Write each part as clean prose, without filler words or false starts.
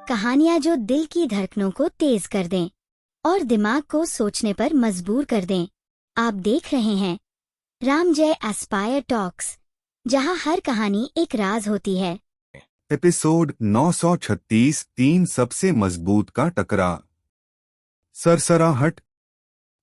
कहानियाँ जो दिल की धड़कनों को तेज कर दें और दिमाग को सोचने पर मजबूर कर दें। आप देख रहे हैं राम जय एस्पायर टॉक्स, जहां हर कहानी एक राज होती है। एपिसोड 936, 3 सबसे मजबूत का टकराव। सरसराहट।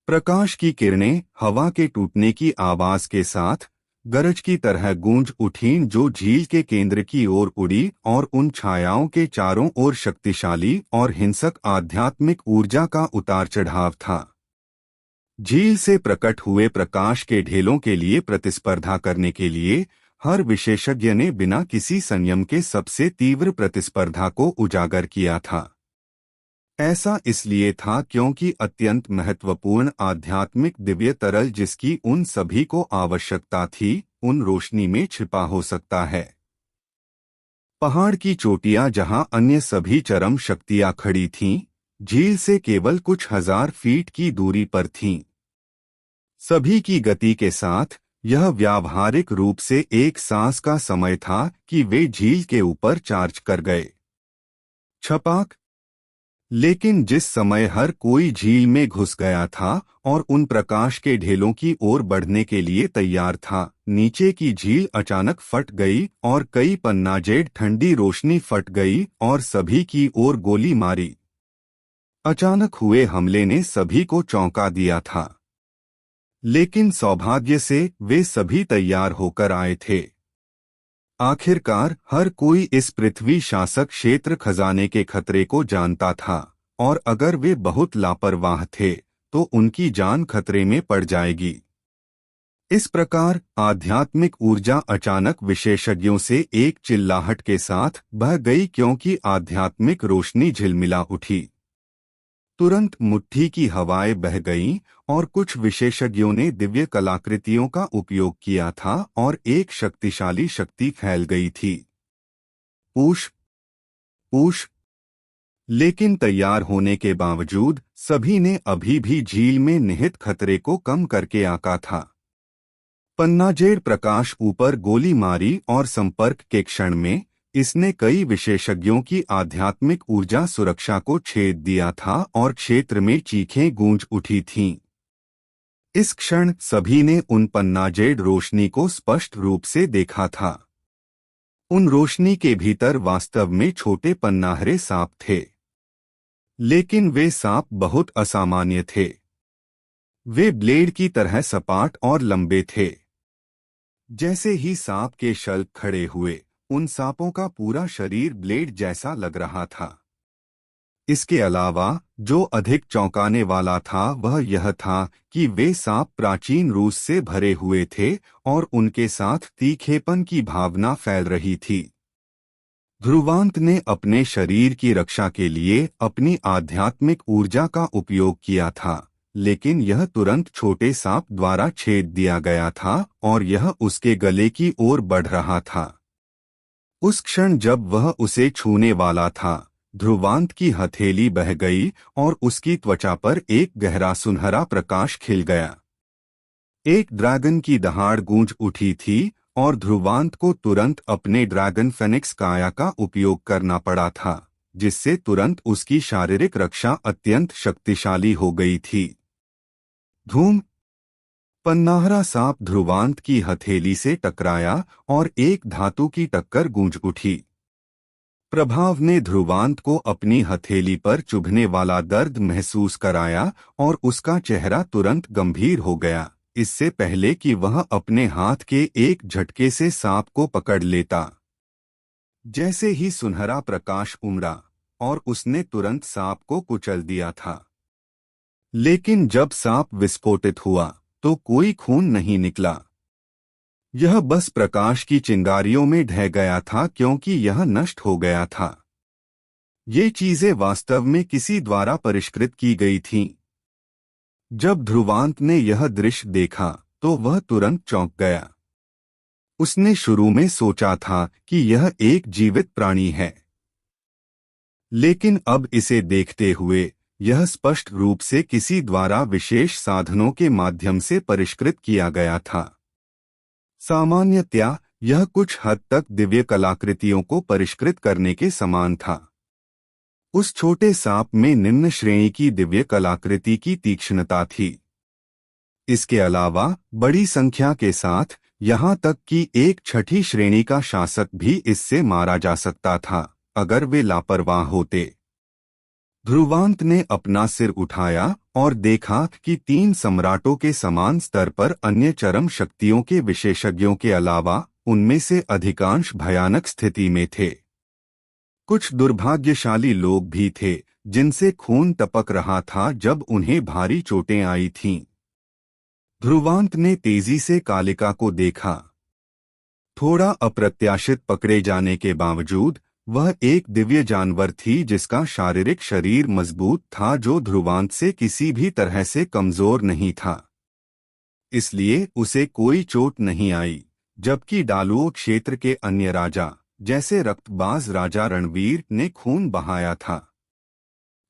प्रकाश की किरणें हवा के टूटने की आवाज के साथ गरज की तरह गूंज उठीं जो झील के केंद्र की ओर उड़ी, और उन छायाओं के चारों ओर शक्तिशाली और हिंसक आध्यात्मिक ऊर्जा का उतार चढ़ाव था। झील से प्रकट हुए प्रकाश के ढेलों के लिए प्रतिस्पर्धा करने के लिए हर विशेषज्ञ ने बिना किसी संयम के सबसे तीव्र प्रतिस्पर्धा को उजागर किया था। ऐसा इसलिए था क्योंकि अत्यंत महत्वपूर्ण आध्यात्मिक दिव्य तरल जिसकी उन सभी को आवश्यकता थी, उन रोशनी में छिपा हो सकता है। पहाड़ की चोटियां जहां अन्य सभी चरम शक्तियां खड़ी थीं, झील से केवल कुछ हजार फीट की दूरी पर थीं। सभी की गति के साथ यह व्यावहारिक रूप से एक सांस का समय था कि वे झील के ऊपर चार्ज कर गए। छपाक। लेकिन जिस समय हर कोई झील में घुस गया था और उन प्रकाश के ढेलों की ओर बढ़ने के लिए तैयार था, नीचे की झील अचानक फट गई और कई पन्नाजेड ठंडी रोशनी फट गई और सभी की ओर गोली मारी। अचानक हुए हमले ने सभी को चौंका दिया था, लेकिन सौभाग्य से वे सभी तैयार होकर आए थे। आखिरकार हर कोई इस पृथ्वी शासक क्षेत्र खजाने के खतरे को जानता था, और अगर वे बहुत लापरवाह थे तो उनकी जान खतरे में पड़ जाएगी। इस प्रकार आध्यात्मिक ऊर्जा अचानक विशेषज्ञों से एक चिल्लाहट के साथ बह गई, क्योंकि आध्यात्मिक रोशनी झिलमिला उठी। तुरंत मुट्ठी की हवाएं बह गईं और कुछ विशेषज्ञों ने दिव्य कलाकृतियों का उपयोग किया था और एक शक्तिशाली शक्ति फैल गई थी। Push push. लेकिन तैयार होने के बावजूद सभी ने अभी भी झील में निहित खतरे को कम करके आंका था। पन्नाजेड प्रकाश ऊपर गोली मारी और संपर्क के क्षण में इसने कई विशेषज्ञों की आध्यात्मिक ऊर्जा सुरक्षा को छेद दिया था और क्षेत्र में चीखें गूंज उठी थीं। इस क्षण सभी ने उन पन्नाजेड रोशनी को स्पष्ट रूप से देखा था। उन रोशनी के भीतर वास्तव में छोटे पन्नाहरे सांप थे, लेकिन वे सांप बहुत असामान्य थे। वे ब्लेड की तरह सपाट और लंबे थे। जैसे ही सांप के शल्क खड़े हुए, उन सांपों का पूरा शरीर ब्लेड जैसा लग रहा था। इसके अलावा जो अधिक चौंकाने वाला था वह यह था कि वे सांप प्राचीन रूस से भरे हुए थे और उनके साथ तीखेपन की भावना फैल रही थी। ध्रुवांत ने अपने शरीर की रक्षा के लिए अपनी आध्यात्मिक ऊर्जा का उपयोग किया था, लेकिन यह तुरंत छोटे सांप द्वारा छेद दिया गया था और यह उसके गले की ओर बढ़ रहा था। उस क्षण जब वह उसे छूने वाला था, ध्रुवांत की हथेली बह गई और उसकी त्वचा पर एक गहरा सुनहरा प्रकाश खिल गया। एक ड्रैगन की दहाड़ गूंज उठी थी और ध्रुवांत को तुरंत अपने ड्रैगन फेनिक्स काया का उपयोग करना पड़ा था, जिससे तुरंत उसकी शारीरिक रक्षा अत्यंत शक्तिशाली हो गई थी। धूम। पन्नाहरा सांप ध्रुवांत की हथेली से टकराया और एक धातु की टक्कर गूंज उठी। प्रभाव ने ध्रुवांत को अपनी हथेली पर चुभने वाला दर्द महसूस कराया और उसका चेहरा तुरंत गंभीर हो गया, इससे पहले कि वह अपने हाथ के एक झटके से सांप को पकड़ लेता। जैसे ही सुनहरा प्रकाश उमड़ा और उसने तुरंत सांप को कुचल दिया था। लेकिन जब सांप विस्फोटित हुआ तो कोई खून नहीं निकला। यह बस प्रकाश की चिंगारियों में ढह गया था, क्योंकि यह नष्ट हो गया था। ये चीजें वास्तव में किसी द्वारा परिष्कृत की गई थीं। जब ध्रुवांत ने यह दृश्य देखा तो वह तुरंत चौंक गया। उसने शुरू में सोचा था कि यह एक जीवित प्राणी है, लेकिन अब इसे देखते हुए यह स्पष्ट रूप से किसी द्वारा विशेष साधनों के माध्यम से परिष्कृत किया गया था। सामान्यतया यह कुछ हद तक दिव्य कलाकृतियों को परिष्कृत करने के समान था। उस छोटे सांप में निम्न श्रेणी की दिव्य कलाकृति की तीक्ष्णता थी। इसके अलावा बड़ी संख्या के साथ यहाँ तक कि एक छठी श्रेणी का शासक भी इससे मारा जा सकता था अगर वे लापरवाह होते। ध्रुवांत ने अपना सिर उठाया और देखा कि 3 सम्राटों के समान स्तर पर अन्य चरम शक्तियों के विशेषज्ञों के अलावा उनमें से अधिकांश भयानक स्थिति में थे। कुछ दुर्भाग्यशाली लोग भी थे जिनसे खून टपक रहा था जब उन्हें भारी चोटें आई थीं। ध्रुवांत ने तेजी से कालिका को देखा। थोड़ा अप्रत्याशित पकड़े जाने के बावजूद वह एक दिव्य जानवर थी जिसका शारीरिक शरीर मजबूत था, जो ध्रुवांत से किसी भी तरह से कमजोर नहीं था। इसलिए उसे कोई चोट नहीं आई, जबकि डालुओ क्षेत्र के अन्य राजा जैसे रक्तबाज राजा रणवीर ने खून बहाया था।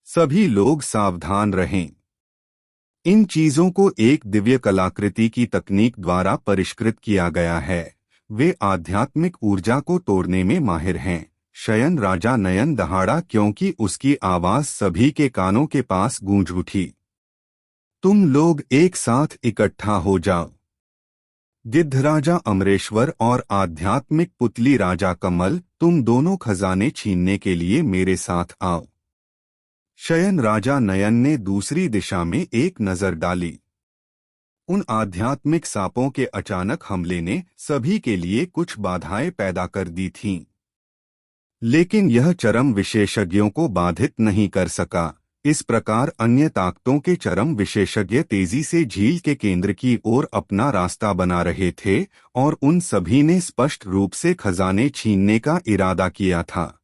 सभी लोग सावधान रहें। इन चीजों को एक दिव्य कलाकृति की तकनीक द्वारा परिष्कृत किया गया है। वे आध्यात्मिक ऊर्जा को तोड़ने में माहिर हैं। शयन राजा नयन दहाड़ा क्योंकि उसकी आवाज सभी के कानों के पास गूंज उठी। तुम लोग एक साथ इकट्ठा हो जाओ। गिद्धराजा अमरेश्वर और आध्यात्मिक पुतली राजा कमल, तुम दोनों खजाने छीनने के लिए मेरे साथ आओ। शयन राजा नयन ने दूसरी दिशा में एक नजर डाली। उन आध्यात्मिक सांपों के अचानक हमले ने सभी के लिए कुछ बाधाएं पैदा कर दी थीं। लेकिन यह चरम विशेषज्ञों को बाधित नहीं कर सका। इस प्रकार अन्य ताकतों के चरम विशेषज्ञ तेजी से झील के केंद्र की ओर अपना रास्ता बना रहे थे और उन सभी ने स्पष्ट रूप से खजाने छीनने का इरादा किया था।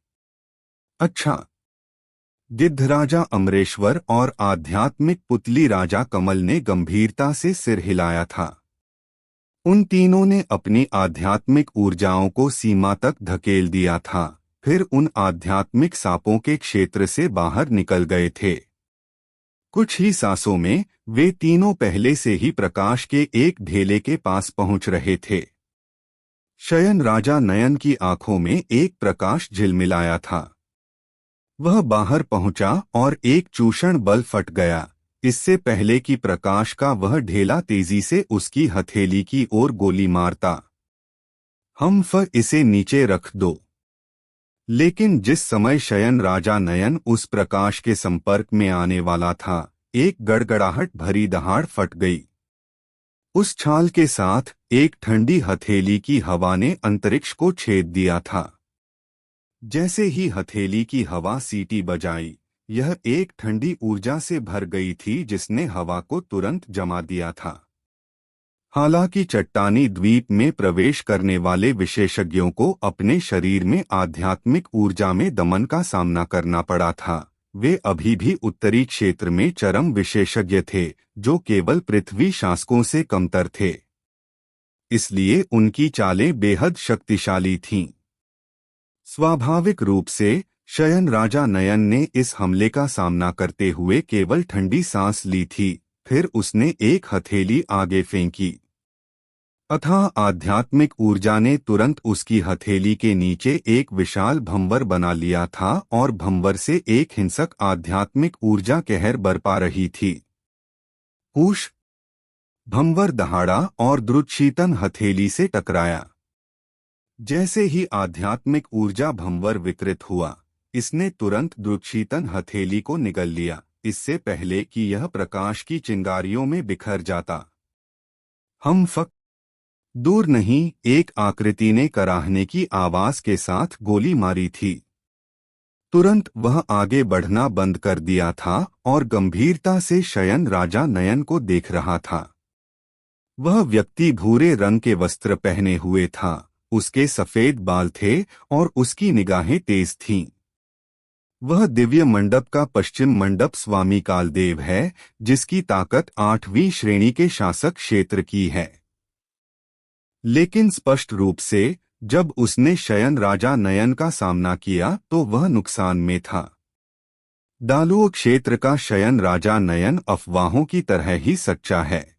अच्छा, गिद्धराजा अमरेश्वर और आध्यात्मिक पुतली राजा कमल ने गंभीरता से सिर हिलाया था। उन तीनों ने अपनी आध्यात्मिक ऊर्जाओं को सीमा तक धकेल दिया था, फिर उन आध्यात्मिक सांपों के क्षेत्र से बाहर निकल गए थे। कुछ ही सांसों में वे तीनों पहले से ही प्रकाश के एक ढेले के पास पहुंच रहे थे। शयन राजा नयन की आंखों में एक प्रकाश झिलमिलाया था। वह बाहर पहुंचा और एक चूषण बल फट गया। इससे पहले कि प्रकाश का वह ढेला तेजी से उसकी हथेली की ओर गोली मारता। हम इसे नीचे रख दो। लेकिन जिस समय शयन राजा नयन उस प्रकाश के संपर्क में आने वाला था, एक गड़गड़ाहट भरी दहाड़ फट गई। उस छाल के साथ एक ठंडी हथेली की हवा ने अंतरिक्ष को छेद दिया था। जैसे ही हथेली की हवा सीटी बजाई, यह एक ठंडी ऊर्जा से भर गई थी जिसने हवा को तुरंत जमा दिया था। हालांकि चट्टानी द्वीप में प्रवेश करने वाले विशेषज्ञों को अपने शरीर में आध्यात्मिक ऊर्जा में दमन का सामना करना पड़ा था, वे अभी भी उत्तरी क्षेत्र में चरम विशेषज्ञ थे जो केवल पृथ्वी शासकों से कमतर थे। इसलिए उनकी चालें बेहद शक्तिशाली थीं। स्वाभाविक रूप से शयन राजा नयन ने इस हमले का सामना करते हुए केवल ठंडी सांस ली थी। फिर उसने एक हथेली आगे फेंकी। अथाह आध्यात्मिक ऊर्जा ने तुरंत उसकी हथेली के नीचे एक विशाल भंवर बना लिया था और भंवर से एक हिंसक आध्यात्मिक ऊर्जा कहर बरपा रही थी। हुश! भंवर दहाड़ा और द्रुतशीतन हथेली से टकराया। जैसे ही आध्यात्मिक ऊर्जा भंवर विकृत हुआ, इसने तुरंत द्रुतशीतन हथेली को निगल लिया, इससे पहले कि यह प्रकाश की चिंगारियों में बिखर जाता। हम दूर नहीं, एक आकृति ने कराहने की आवाज के साथ गोली मारी थी। तुरंत वह आगे बढ़ना बंद कर दिया था और गंभीरता से शयन राजा नयन को देख रहा था। वह व्यक्ति भूरे रंग के वस्त्र पहने हुए था, उसके सफेद बाल थे और उसकी निगाहें तेज थीं। वह दिव्य मंडप का पश्चिम मंडप स्वामी कालदेव है, जिसकी ताकत 8वीं श्रेणी के शासक क्षेत्र की है। लेकिन स्पष्ट रूप से जब उसने शयन राजा नयन का सामना किया तो वह नुकसान में था। डालुओ क्षेत्र का शयन राजा नयन अफवाहों की तरह ही सच्चा है।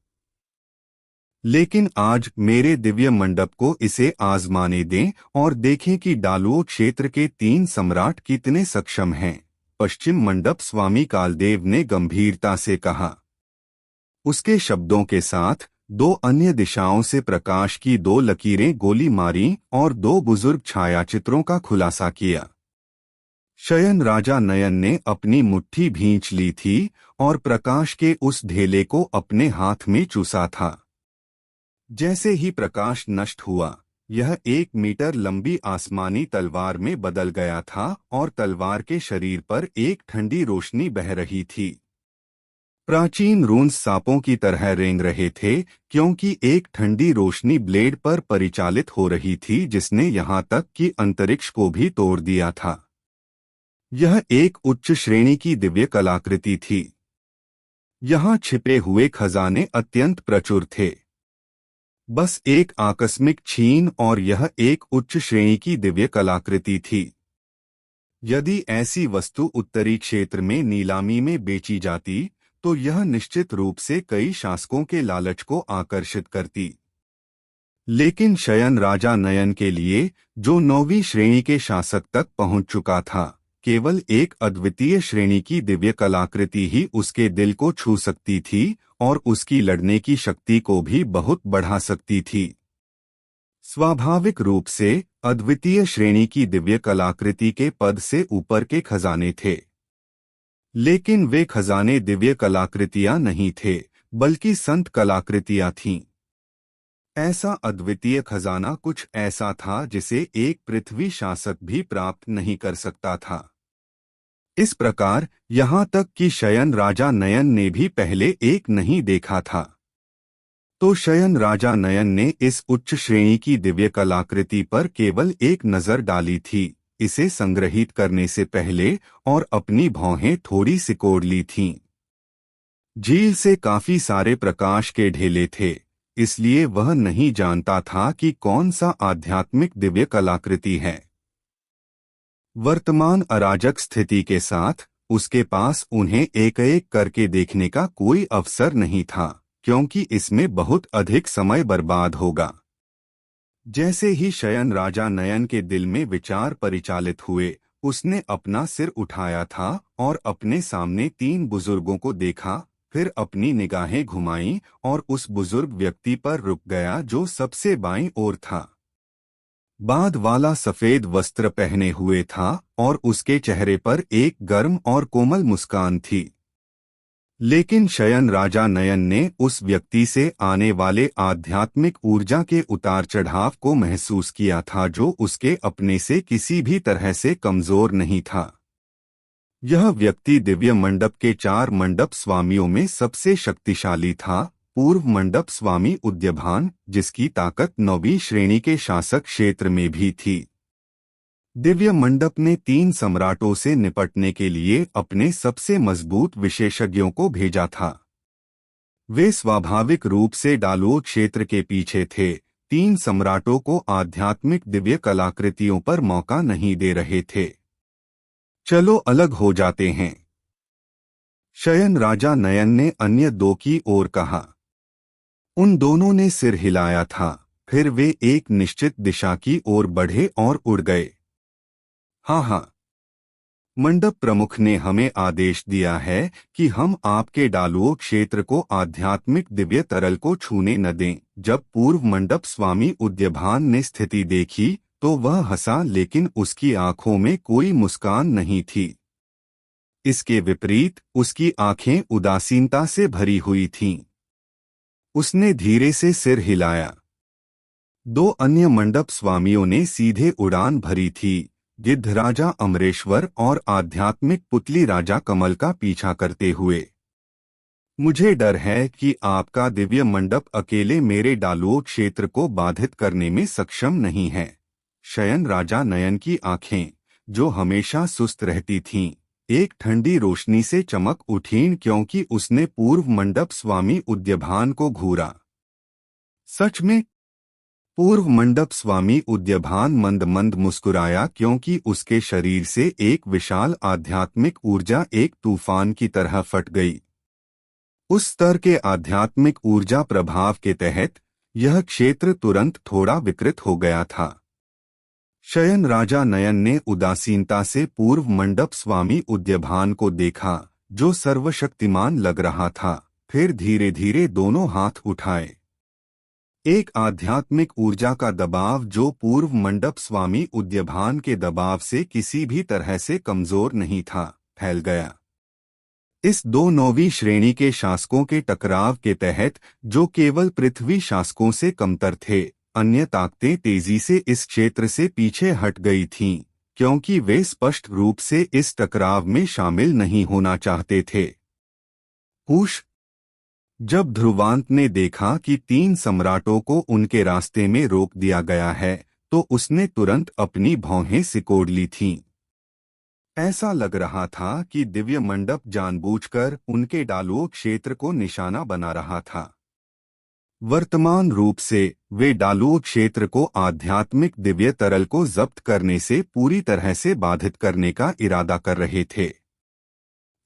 लेकिन आज मेरे दिव्य मंडप को इसे आजमाने दें और देखें कि डालुओ क्षेत्र के 3 सम्राट कितने सक्षम हैं। पश्चिम मंडप स्वामी कालदेव ने गंभीरता से कहा। उसके शब्दों के साथ 2 अन्य दिशाओं से प्रकाश की 2 लकीरें गोली मारी और 2 बुजुर्ग छायाचित्रों का खुलासा किया। शयन राजा नयन ने अपनी मुट्ठी भींच ली थी और प्रकाश के उस ढेले को अपने हाथ में चूसा था। जैसे ही प्रकाश नष्ट हुआ, यह 1 मीटर लंबी आसमानी तलवार में बदल गया था और तलवार के शरीर पर एक ठंडी रोशनी बह रही थी। प्राचीन रून्स सांपों की तरह रेंग रहे थे, क्योंकि एक ठंडी रोशनी ब्लेड पर परिचालित हो रही थी जिसने यहाँ तक कि अंतरिक्ष को भी तोड़ दिया था। यह एक उच्च श्रेणी की दिव्य कलाकृति थी। यहाँ छिपे हुए खजाने अत्यंत प्रचुर थे। बस एक आकस्मिक छीन और यह एक उच्च श्रेणी की दिव्य कलाकृति थी। यदि ऐसी वस्तु उत्तरी क्षेत्र में नीलामी में बेची जाती तो यह निश्चित रूप से कई शासकों के लालच को आकर्षित करती। लेकिन शयन राजा नयन के लिए, जो 9वीं श्रेणी के शासक तक पहुंच चुका था, केवल एक अद्वितीय श्रेणी की दिव्य कलाकृति ही उसके दिल को छू सकती थी और उसकी लड़ने की शक्ति को भी बहुत बढ़ा सकती थी। स्वाभाविक रूप से अद्वितीय श्रेणी की दिव्य कलाकृति के पद से ऊपर के खजाने थे, लेकिन वे खजाने दिव्य कलाकृतियां नहीं थे, बल्कि संत कलाकृतियां थीं। ऐसा अद्वितीय खजाना कुछ ऐसा था जिसे एक पृथ्वी शासक भी प्राप्त नहीं कर सकता था। इस प्रकार यहाँ तक कि शयन राजा नयन ने भी पहले एक नहीं देखा था। तो शयन राजा नयन ने इस उच्च श्रेणी की दिव्य कलाकृति पर केवल एक नजर डाली थी, इसे संग्रहित करने से पहले, और अपनी भौहें थोड़ी सिकोड़ ली थीं। झील से काफी सारे प्रकाश के ढेले थे, इसलिए वह नहीं जानता था कि कौन सा आध्यात्मिक दिव्य कलाकृति है। वर्तमान अराजक स्थिति के साथ उसके पास उन्हें एक-एक करके देखने का कोई अवसर नहीं था, क्योंकि इसमें बहुत अधिक समय बर्बाद होगा। जैसे ही शयन राजा नयन के दिल में विचार परिचालित हुए, उसने अपना सिर उठाया था और अपने सामने 3 बुजुर्गों को देखा, फिर अपनी निगाहें घुमाईं और उस बुजुर्ग व्यक्ति पर रुक गया जो सबसे बाईं ओर था। बाद वाला सफेद वस्त्र पहने हुए था और उसके चेहरे पर एक गर्म और कोमल मुस्कान थी। लेकिन शयन राजा नयन ने उस व्यक्ति से आने वाले आध्यात्मिक ऊर्जा के उतार चढ़ाव को महसूस किया था, जो उसके अपने से किसी भी तरह से कमजोर नहीं था। यह व्यक्ति दिव्य मंडप के 4 मंडप स्वामियों में सबसे शक्तिशाली था। पूर्व मंडप स्वामी उद्यभान, जिसकी ताकत 9वीं श्रेणी के शासक क्षेत्र में भी थी। दिव्य मंडप ने 3 सम्राटों से निपटने के लिए अपने सबसे मजबूत विशेषज्ञों को भेजा था। वे स्वाभाविक रूप से डालुओ क्षेत्र के पीछे थे। 3 सम्राटों को आध्यात्मिक दिव्य कलाकृतियों पर मौका नहीं दे रहे थे। चलो अलग हो जाते हैं, शयन राजा नयन ने अन्य 2 की ओर कहा। उन दोनों ने सिर हिलाया था, फिर वे एक निश्चित दिशा की ओर बढ़े और उड़ गए। हाँ, मंडप प्रमुख ने हमें आदेश दिया है कि हम आपके डालुओ क्षेत्र को आध्यात्मिक दिव्य तरल को छूने न दें। जब पूर्व मंडप स्वामी उद्यभान ने स्थिति देखी तो वह हंसा, लेकिन उसकी आंखों में कोई मुस्कान नहीं थी। इसके विपरीत उसकी आंखें उदासीनता से भरी हुई थीं। उसने धीरे से सिर हिलाया। 2 अन्य मंडप स्वामियों ने सीधे उड़ान भरी थी, गिद्ध राजा अमरेश्वर और आध्यात्मिक पुतली राजा कमल का पीछा करते हुए। मुझे डर है कि आपका दिव्य मंडप अकेले मेरे डालुओ क्षेत्र को बाधित करने में सक्षम नहीं है। शयन राजा नयन की आंखें, जो हमेशा सुस्त रहती थीं, एक ठंडी रोशनी से चमक उठीं, क्योंकि उसने पूर्व मंडप स्वामी उद्यभान को घूरा। सच में? पूर्व मंडप स्वामी उद्यभान मंद मंद मुस्कुराया, क्योंकि उसके शरीर से एक विशाल आध्यात्मिक ऊर्जा एक तूफान की तरह फट गई। उस स्तर के आध्यात्मिक ऊर्जा प्रभाव के तहत यह क्षेत्र तुरंत थोड़ा विकृत हो गया था। शयन राजा नयन ने उदासीनता से पूर्व मंडप स्वामी उद्यभान को देखा, जो सर्वशक्तिमान लग रहा था। फिर धीरे धीरे दोनों हाथ उठाए। एक आध्यात्मिक ऊर्जा का दबाव जो पूर्व मंडप स्वामी उद्यभान के दबाव से किसी भी तरह से कमजोर नहीं था, फैल गया। इस दो नौवीं श्रेणी के शासकों के टकराव के तहत, जो केवल पृथ्वी शासकों से कमतर थे, अन्य ताकतें तेजी से इस क्षेत्र से पीछे हट गई थीं, क्योंकि वे स्पष्ट रूप से इस टकराव में शामिल नहीं होना चाहते थे। हुश। जब ध्रुवांत ने देखा कि 3 सम्राटों को उनके रास्ते में रोक दिया गया है, तो उसने तुरंत अपनी भौहें सिकोड़ ली थीं। ऐसा लग रहा था कि दिव्य मंडप जानबूझकर उनके डालुओं क्षेत्र को निशाना बना रहा था। वर्तमान रूप से वे डालुओं क्षेत्र को आध्यात्मिक दिव्य तरल को जब्त करने से पूरी तरह से बाधित करने का इरादा कर रहे थे।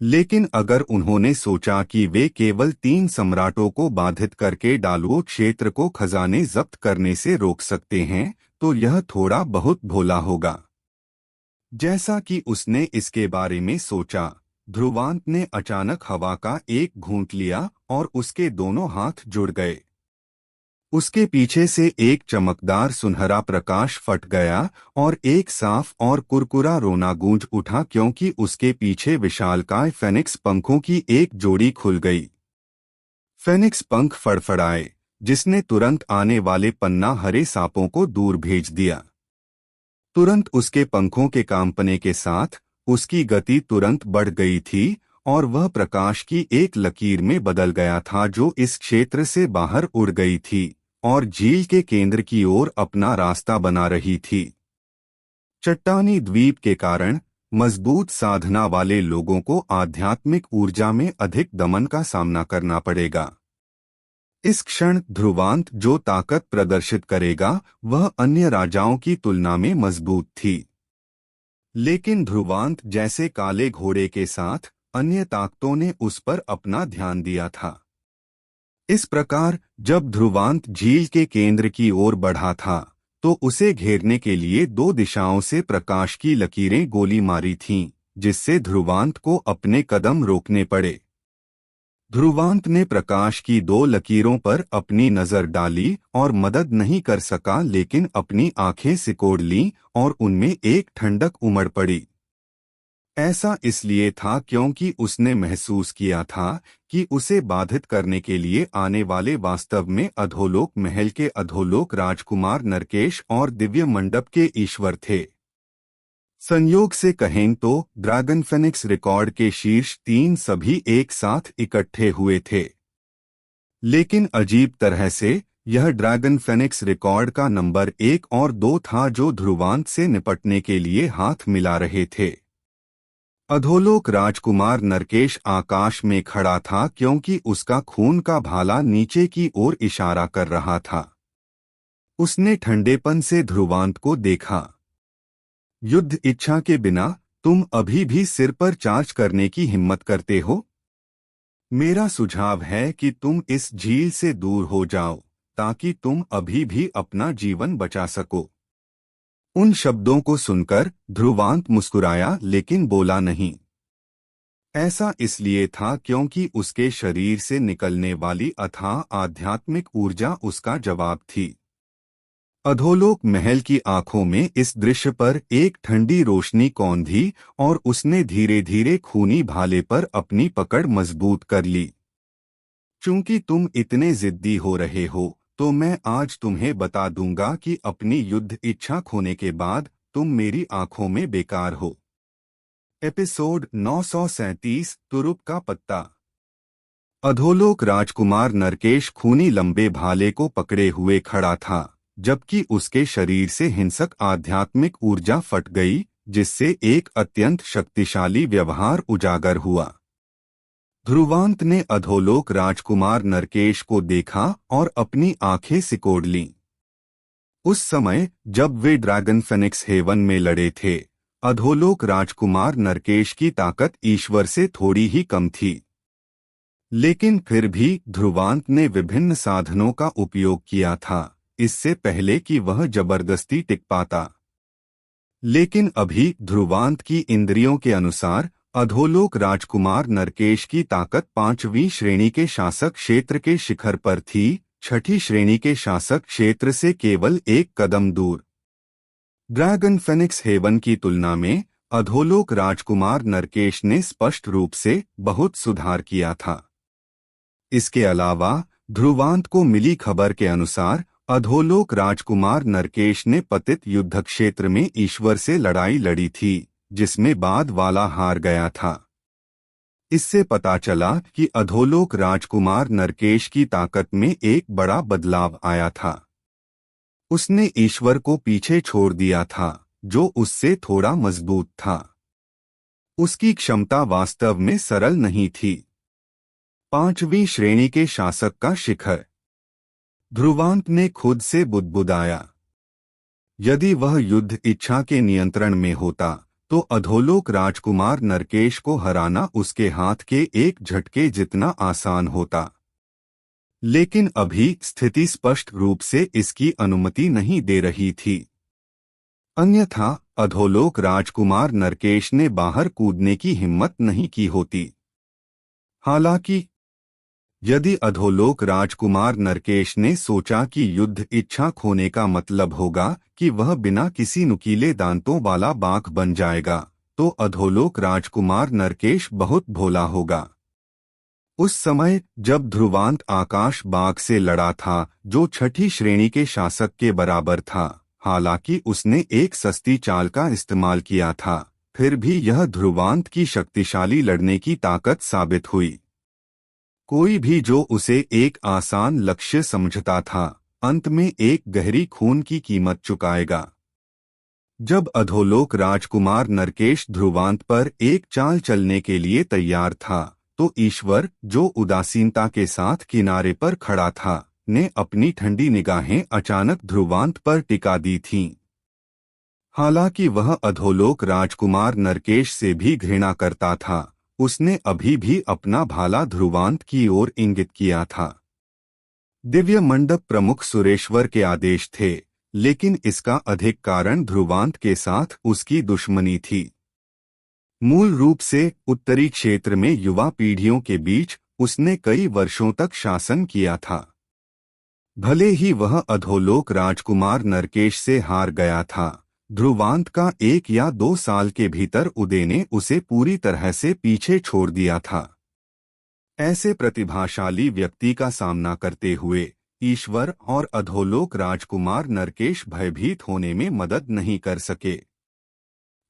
लेकिन अगर उन्होंने सोचा कि वे केवल 3 सम्राटों को बाधित करके डालुओं क्षेत्र को खजाने जब्त करने से रोक सकते हैं, तो यह थोड़ा बहुत भोला होगा। जैसा कि उसने इसके बारे में सोचा, ध्रुवांत ने अचानक हवा का एक घूंट लिया और उसके दोनों हाथ जुड़ गए। उसके पीछे से एक चमकदार सुनहरा प्रकाश फट गया और एक साफ और कुरकुरा रोना गूंज उठा, क्योंकि उसके पीछे विशालकाय फेनिक्स पंखों की एक जोड़ी खुल गई। फेनिक्स पंख फड़फड़ाए, जिसने तुरंत आने वाले पन्ना हरे सांपों को दूर भेज दिया। तुरंत उसके पंखों के कांपने के साथ उसकी गति तुरंत बढ़ गई थी और वह प्रकाश की एक लकीर में बदल गया था, जो इस क्षेत्र से बाहर उड़ गई थी और झील के केंद्र की ओर अपना रास्ता बना रही थी। चट्टानी द्वीप के कारण मजबूत साधना वाले लोगों को आध्यात्मिक ऊर्जा में अधिक दमन का सामना करना पड़ेगा। इस क्षण ध्रुवांत जो ताकत प्रदर्शित करेगा, वह अन्य राजाओं की तुलना में मजबूत थी। लेकिन ध्रुवांत जैसे काले घोड़े के साथ अन्य ताकतों ने उस पर अपना ध्यान दिया था। इस प्रकार जब ध्रुवांत झील के केंद्र की ओर बढ़ा था, तो उसे घेरने के लिए 2 दिशाओं से प्रकाश की लकीरें गोली मारी थीं, जिससे ध्रुवांत को अपने कदम रोकने पड़े। ध्रुवांत ने प्रकाश की 2 लकीरों पर अपनी नजर डाली और मदद नहीं कर सका, लेकिन अपनी आंखें सिकोड़ लीं और उनमें एक ठंडक उमड़ पड़ी। ऐसा इसलिए था क्योंकि उसने महसूस किया था कि उसे बाधित करने के लिए आने वाले वास्तव में अधोलोक महल के अधोलोक राजकुमार नरकेश और दिव्य मंडप के ईश्वर थे। संयोग से कहें तो ड्रैगन फेनिक्स रिकॉर्ड के शीर्ष 3 सभी एक साथ इकट्ठे हुए थे। लेकिन अजीब तरह से यह ड्रैगन फेनिक्स रिकॉर्ड का नंबर 1 और 2 था, जो ध्रुवांत से निपटने के लिए हाथ मिला रहे थे। अधोलोक राजकुमार नरकेश आकाश में खड़ा था, क्योंकि उसका खून का भाला नीचे की ओर इशारा कर रहा था। उसने ठंडेपन से ध्रुवांत को देखा। युद्ध इच्छा के बिना तुम अभी भी सिर पर चार्ज करने की हिम्मत करते हो? मेरा सुझाव है कि तुम इस झील से दूर हो जाओ, ताकि तुम अभी भी अपना जीवन बचा सको। उन शब्दों को सुनकर ध्रुवांत मुस्कुराया, लेकिन बोला नहीं। ऐसा इसलिए था क्योंकि उसके शरीर से निकलने वाली अथाह आध्यात्मिक ऊर्जा उसका जवाब थी। अधोलोक महल की आंखों में इस दृश्य पर एक ठंडी रोशनी कौंधी और उसने धीरे धीरे खूनी भाले पर अपनी पकड़ मजबूत कर ली। चूंकि तुम इतने जिद्दी हो रहे हो, तो मैं आज तुम्हें बता दूंगा कि अपनी युद्ध इच्छा खोने के बाद तुम मेरी आंखों में बेकार हो। एपिसोड 937 तुरुप का पत्ता। अधोलोक राजकुमार नरकेश खूनी लंबे भाले को पकड़े हुए खड़ा था, जबकि उसके शरीर से हिंसक आध्यात्मिक ऊर्जा फट गई, जिससे एक अत्यंत शक्तिशाली व्यवहार उजागर हुआ। ध्रुवांत ने अधोलोक राजकुमार नरकेश को देखा और अपनी आंखें सिकोड़ लीं। उस समय जब वे ड्रैगन फेनिक्स हेवन में लड़े थे, अधोलोक राजकुमार नरकेश की ताकत ईश्वर से थोड़ी ही कम थी। लेकिन फिर भी ध्रुवांत ने विभिन्न साधनों का उपयोग किया था, इससे पहले कि वह जबरदस्ती टिक पाता। लेकिन अभी ध्रुवांत की इंद्रियों के अनुसार अधोलोक राजकुमार नरकेश की ताकत 5वीं श्रेणी के शासक क्षेत्र के शिखर पर थी, 6ठी श्रेणी के शासक क्षेत्र से केवल एक कदम दूर। ड्रैगन फेनिक्स हेवन की तुलना में अधोलोक राजकुमार नरकेश ने स्पष्ट रूप से बहुत सुधार किया था। इसके अलावा ध्रुवांत को मिली खबर के अनुसार अधोलोक राजकुमार नरकेश ने पतित युद्ध क्षेत्र में ईश्वर से लड़ाई लड़ी थी, जिसमें बाद वाला हार गया था। इससे पता चला कि अधोलोक राजकुमार नरकेश की ताकत में एक बड़ा बदलाव आया था। उसने ईश्वर को पीछे छोड़ दिया था, जो उससे थोड़ा मजबूत था। उसकी क्षमता वास्तव में सरल नहीं थी। 5वीं श्रेणी के शासक का शिखर। ध्रुवांत ने खुद से बुदबुदाया। यदि वह युद्ध इच्छा के नियंत्रण में होता तो अधोलोक राजकुमार नरकेश को हराना उसके हाथ के एक झटके जितना आसान होता। लेकिन अभी स्थिति स्पष्ट रूप से इसकी अनुमति नहीं दे रही थी। अन्यथा अधोलोक राजकुमार नरकेश ने बाहर कूदने की हिम्मत नहीं की होती। हालांकि यदि अधोलोक राजकुमार नरकेश ने सोचा कि युद्ध इच्छा खोने का मतलब होगा कि वह बिना किसी नुकीले दांतों वाला बाघ बन जाएगा, तो अधोलोक राजकुमार नरकेश बहुत भोला होगा। उस समय जब ध्रुवांत आकाश बाघ से लड़ा था, जो 6ठी श्रेणी के शासक के बराबर था, हालांकि उसने एक सस्ती चाल का इस्तेमाल किया था, फिर भी यह ध्रुवांत की शक्तिशाली लड़ने की ताकत साबित हुई। कोई भी जो उसे एक आसान लक्ष्य समझता था, अंत में एक गहरी खून की कीमत चुकाएगा। जब अधोलोक राजकुमार नरकेश ध्रुवांत पर एक चाल चलने के लिए तैयार था, तो ईश्वर, जो उदासीनता के साथ किनारे पर खड़ा था, ने अपनी ठंडी निगाहें अचानक ध्रुवांत पर टिका दी थीं। हालांकि वह अधोलोक राजकुमार नरकेश से भी घृणा करता था, उसने अभी भी अपना भाला ध्रुवांत की ओर इंगित किया था। दिव्य मंडप प्रमुख सुरेश्वर के आदेश थे, लेकिन इसका अधिक कारण ध्रुवांत के साथ उसकी दुश्मनी थी। मूल रूप से उत्तरी क्षेत्र में युवा पीढ़ियों के बीच उसने कई वर्षों तक शासन किया था। भले ही वह अधोलोक राजकुमार नरकेश से हार गया था, ध्रुवांत का 1 या 2 साल के भीतर उदय ने उसे पूरी तरह से पीछे छोड़ दिया था। ऐसे प्रतिभाशाली व्यक्ति का सामना करते हुए ईश्वर और अधोलोक राजकुमार नरकेश भयभीत होने में मदद नहीं कर सके।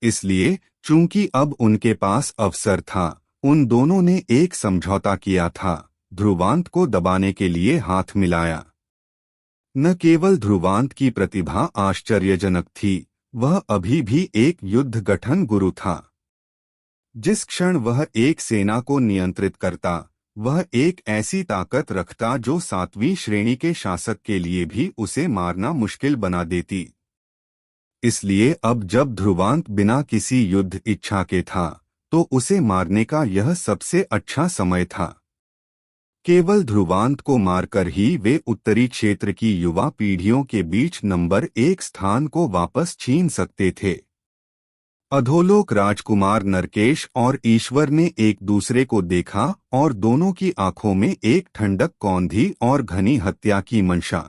इसलिए चूंकि अब उनके पास अवसर था, उन दोनों ने एक समझौता किया था, ध्रुवांत को दबाने के लिए हाथ मिलाया। न केवल ध्रुवांत की प्रतिभा आश्चर्यजनक थी, वह अभी भी एक युद्ध गठन गुरु था। जिस क्षण वह एक सेना को नियंत्रित करता, वह एक ऐसी ताकत रखता जो 7वीं श्रेणी के शासक के लिए भी उसे मारना मुश्किल बना देती। इसलिए अब जब ध्रुवांत बिना किसी युद्ध इच्छा के था, तो उसे मारने का यह सबसे अच्छा समय था। केवल ध्रुवांत को मारकर ही वे उत्तरी क्षेत्र की युवा पीढ़ियों के बीच नंबर 1 स्थान को वापस छीन सकते थे। अधोलोक राजकुमार नरकेश और ईश्वर ने एक दूसरे को देखा और दोनों की आंखों में एक ठंडक कौंधी और घनी हत्या की मंशा।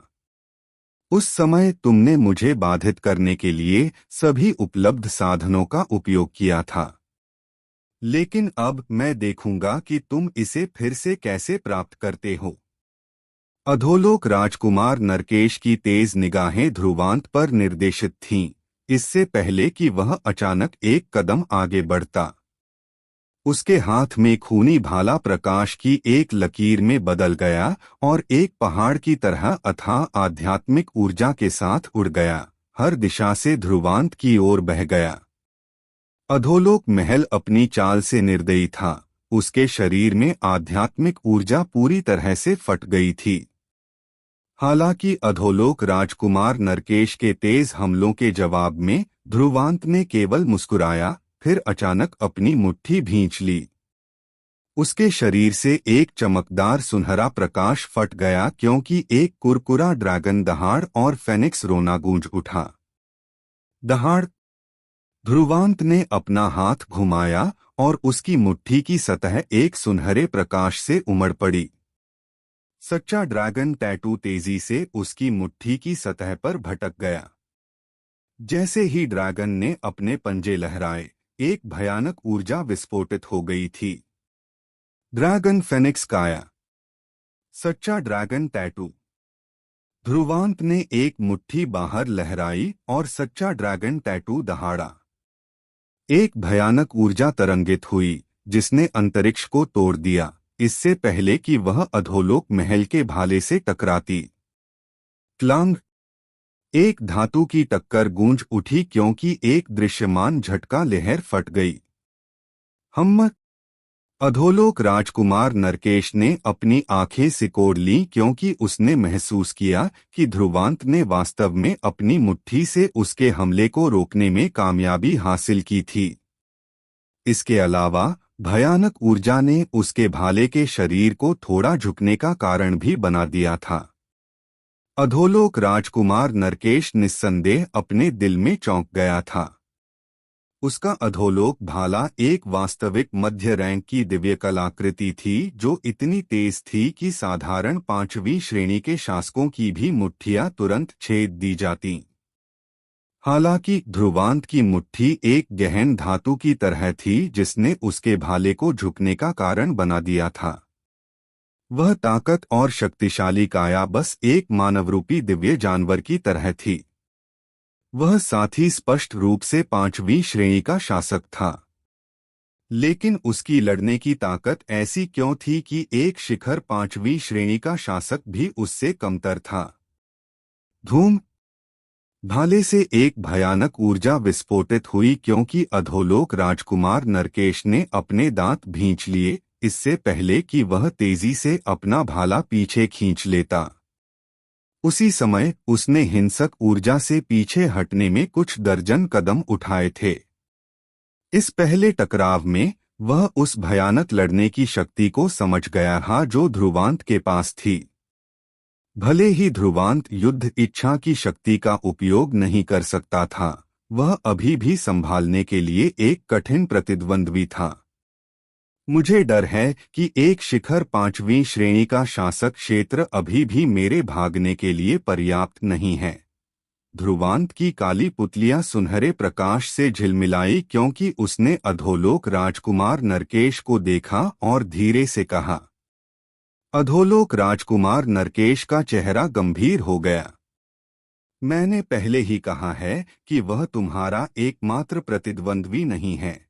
उस समय तुमने मुझे बाधित करने के लिए सभी उपलब्ध साधनों का उपयोग किया था, लेकिन अब मैं देखूंगा कि तुम इसे फिर से कैसे प्राप्त करते हो। अधोलोक राजकुमार नरकेश की तेज निगाहें ध्रुवांत पर निर्देशित थीं, इससे पहले कि वह अचानक एक कदम आगे बढ़ता। उसके हाथ में खूनी भाला प्रकाश की एक लकीर में बदल गया और एक पहाड़ की तरह अथाह आध्यात्मिक ऊर्जा के साथ उड़ गया, हर दिशा से ध्रुवांत की ओर बह गया। अधोलोक महल अपनी चाल से निर्दयी था, उसके शरीर में आध्यात्मिक ऊर्जा पूरी तरह से फट गई थी। हालांकि अधोलोक राजकुमार नरकेश के तेज हमलों के जवाब में ध्रुवांत ने केवल मुस्कुराया, फिर अचानक अपनी मुट्ठी भींच ली। उसके शरीर से एक चमकदार सुनहरा प्रकाश फट गया क्योंकि एक कुरकुरा ड्रैगन दहाड़ और फेनिक्स रोना गूंज उठा। दहाड़। ध्रुवांत ने अपना हाथ घुमाया और उसकी मुट्ठी की सतह एक सुनहरे प्रकाश से उमड़ पड़ी। सच्चा ड्रैगन टैटू तेजी से उसकी मुट्ठी की सतह पर भटक गया। जैसे ही ड्रैगन ने अपने पंजे लहराए, एक भयानक ऊर्जा विस्फोटित हो गई थी। ड्रैगन फेनिक्स काया। सच्चा ड्रैगन टैटू। ध्रुवांत ने एक मुट्ठी बाहर लहराई और सच्चा ड्रैगन टैटू दहाड़ा। एक भयानक ऊर्जा तरंगित हुई जिसने अंतरिक्ष को तोड़ दिया, इससे पहले कि वह अधोलोक महल के भाले से टकराती। क्लांग। एक धातु की टक्कर गूंज उठी क्योंकि एक दृश्यमान झटका लहर फट गई। हम। अधोलोक राजकुमार नरकेश ने अपनी आंखें सिकोड़ लीं क्योंकि उसने महसूस किया कि ध्रुवांत ने वास्तव में अपनी मुट्ठी से उसके हमले को रोकने में कामयाबी हासिल की थी। इसके अलावा भयानक ऊर्जा ने उसके भाले के शरीर को थोड़ा झुकने का कारण भी बना दिया था। अधोलोक राजकुमार नरकेश निस्संदेह अपने दिल में चौंक गया था। उसका अधोलोक भाला एक वास्तविक मध्य रैंक की दिव्य कलाकृति थी जो इतनी तेज थी कि साधारण 5वीं श्रेणी के शासकों की भी मुट्ठियां तुरंत छेद दी जातीं। हालांकि ध्रुवांत की मुट्ठी एक गहन धातु की तरह थी जिसने उसके भाले को झुकने का कारण बना दिया था। वह ताकत और शक्तिशाली काया बस एक मानवरूपी दिव्य जानवर की तरह थी। वह साथ ही स्पष्ट रूप से 5वीं श्रेणी का शासक था। लेकिन उसकी लड़ने की ताकत ऐसी क्यों थी कि एक शिखर 5वीं श्रेणी का शासक भी उससे कमतर था। धूम। भाले से एक भयानक ऊर्जा विस्फोटित हुई क्योंकि अधोलोक राजकुमार नरकेश ने अपने दांत भींच लिए, इससे पहले कि वह तेजी से अपना भाला पीछे खींच लेता। उसी समय उसने हिंसक ऊर्जा से पीछे हटने में कुछ दर्जन कदम उठाए थे। इस पहले टकराव में वह उस भयानक लड़ने की शक्ति को समझ गया था जो ध्रुवांत के पास थी। भले ही ध्रुवांत युद्ध इच्छा की शक्ति का उपयोग नहीं कर सकता था, वह अभी भी संभालने के लिए एक कठिन प्रतिद्वंद्वी था। मुझे डर है कि एक शिखर 5वीं श्रेणी का शासक क्षेत्र अभी भी मेरे भागने के लिए पर्याप्त नहीं है। ध्रुवांत की काली पुतलियां सुनहरे प्रकाश से झिलमिलाई क्योंकि उसने अधोलोक राजकुमार नरकेश को देखा और धीरे से कहा। अधोलोक राजकुमार नरकेश का चेहरा गंभीर हो गया। मैंने पहले ही कहा है कि वह तुम्हारा एकमात्र प्रतिद्वंद्वी नहीं है,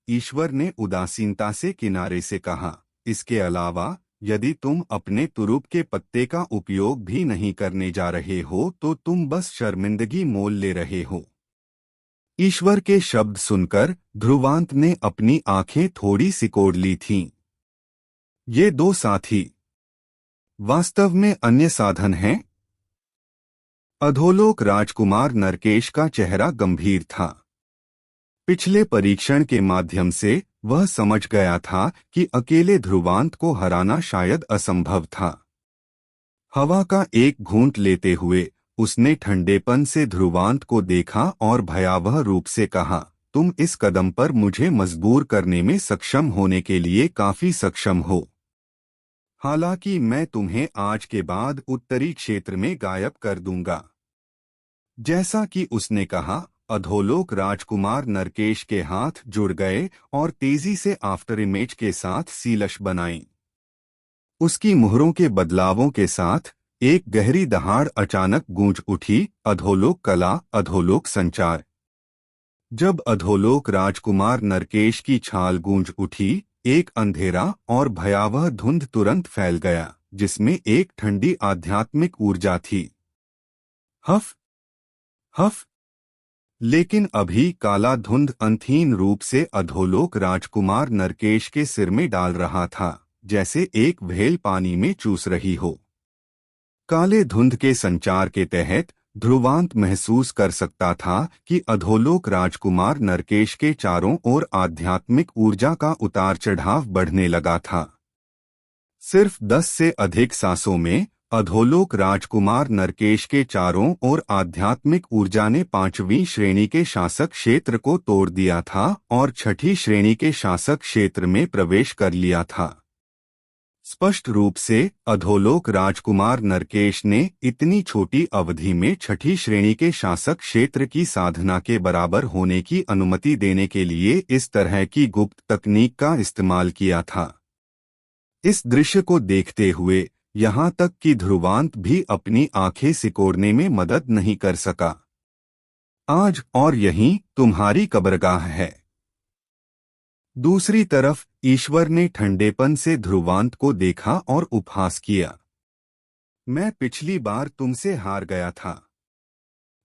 ईश्वर ने उदासीनता से किनारे से कहा। इसके अलावा यदि तुम अपने तुरुप के पत्ते का उपयोग भी नहीं करने जा रहे हो तो तुम बस शर्मिंदगी मोल ले रहे हो। ईश्वर के शब्द सुनकर ध्रुवांत ने अपनी आंखें थोड़ी सिकोड़ ली थीं। ये दो साथी वास्तव में अन्य साधन हैं? अधोलोक राजकुमार नरकेश का चेहरा गंभीर था। पिछले परीक्षण के माध्यम से वह समझ गया था कि अकेले ध्रुवांत को हराना शायद असंभव था। हवा का एक घूंट लेते हुए उसने ठंडेपन से ध्रुवांत को देखा और भयावह रूप से कहा, तुम इस कदम पर मुझे मजबूर करने में सक्षम होने के लिए काफी सक्षम हो। हालांकि मैं तुम्हें आज के बाद उत्तरी क्षेत्र में गायब कर दूंगा। जैसा कि उसने कहा, अधोलोक राजकुमार नरकेश के हाथ जुड़ गए और तेजी से आफ्टर इमेज के साथ सीलश बनाई। उसकी मुहरों के बदलावों के साथ एक गहरी दहाड़ अचानक गूंज उठी, अधोलोक कला, अधोलोक संचार। जब अधोलोक राजकुमार नरकेश की छाल गूंज उठी, एक अंधेरा और भयावह धुंध तुरंत फैल गया जिसमें एक ठंडी आध्यात्मिक ऊर्जा थी। हफ हफ। लेकिन अभी काला धुंध अंतहीन रूप से अधोलोक राजकुमार नरकेश के सिर में डाल रहा था, जैसे एक व्हेल पानी में चूस रही हो। काले धुंध के संचार के तहत ध्रुवांत महसूस कर सकता था कि अधोलोक राजकुमार नरकेश के चारों ओर आध्यात्मिक ऊर्जा का उतार चढ़ाव बढ़ने लगा था। सिर्फ 10 से अधिक सांसों में अधोलोक राजकुमार नरकेश के चारों ओर आध्यात्मिक ऊर्जा ने 5वीं श्रेणी के शासक क्षेत्र को तोड़ दिया था और 6ठी श्रेणी के शासक क्षेत्र में प्रवेश कर लिया था। स्पष्ट रूप से अधोलोक राजकुमार नरकेश ने इतनी छोटी अवधि में 6ठी श्रेणी के शासक क्षेत्र की साधना के बराबर होने की अनुमति देने के लिए इस तरह की गुप्त तकनीक का इस्तेमाल किया था। इस दृश्य को देखते हुए यहाँ तक कि ध्रुवांत भी अपनी आंखें सिकोड़ने में मदद नहीं कर सका। आज और यहीं तुम्हारी कब्रगाह है। दूसरी तरफ ईश्वर ने ठंडेपन से ध्रुवांत को देखा और उपहास किया। मैं पिछली बार तुमसे हार गया था,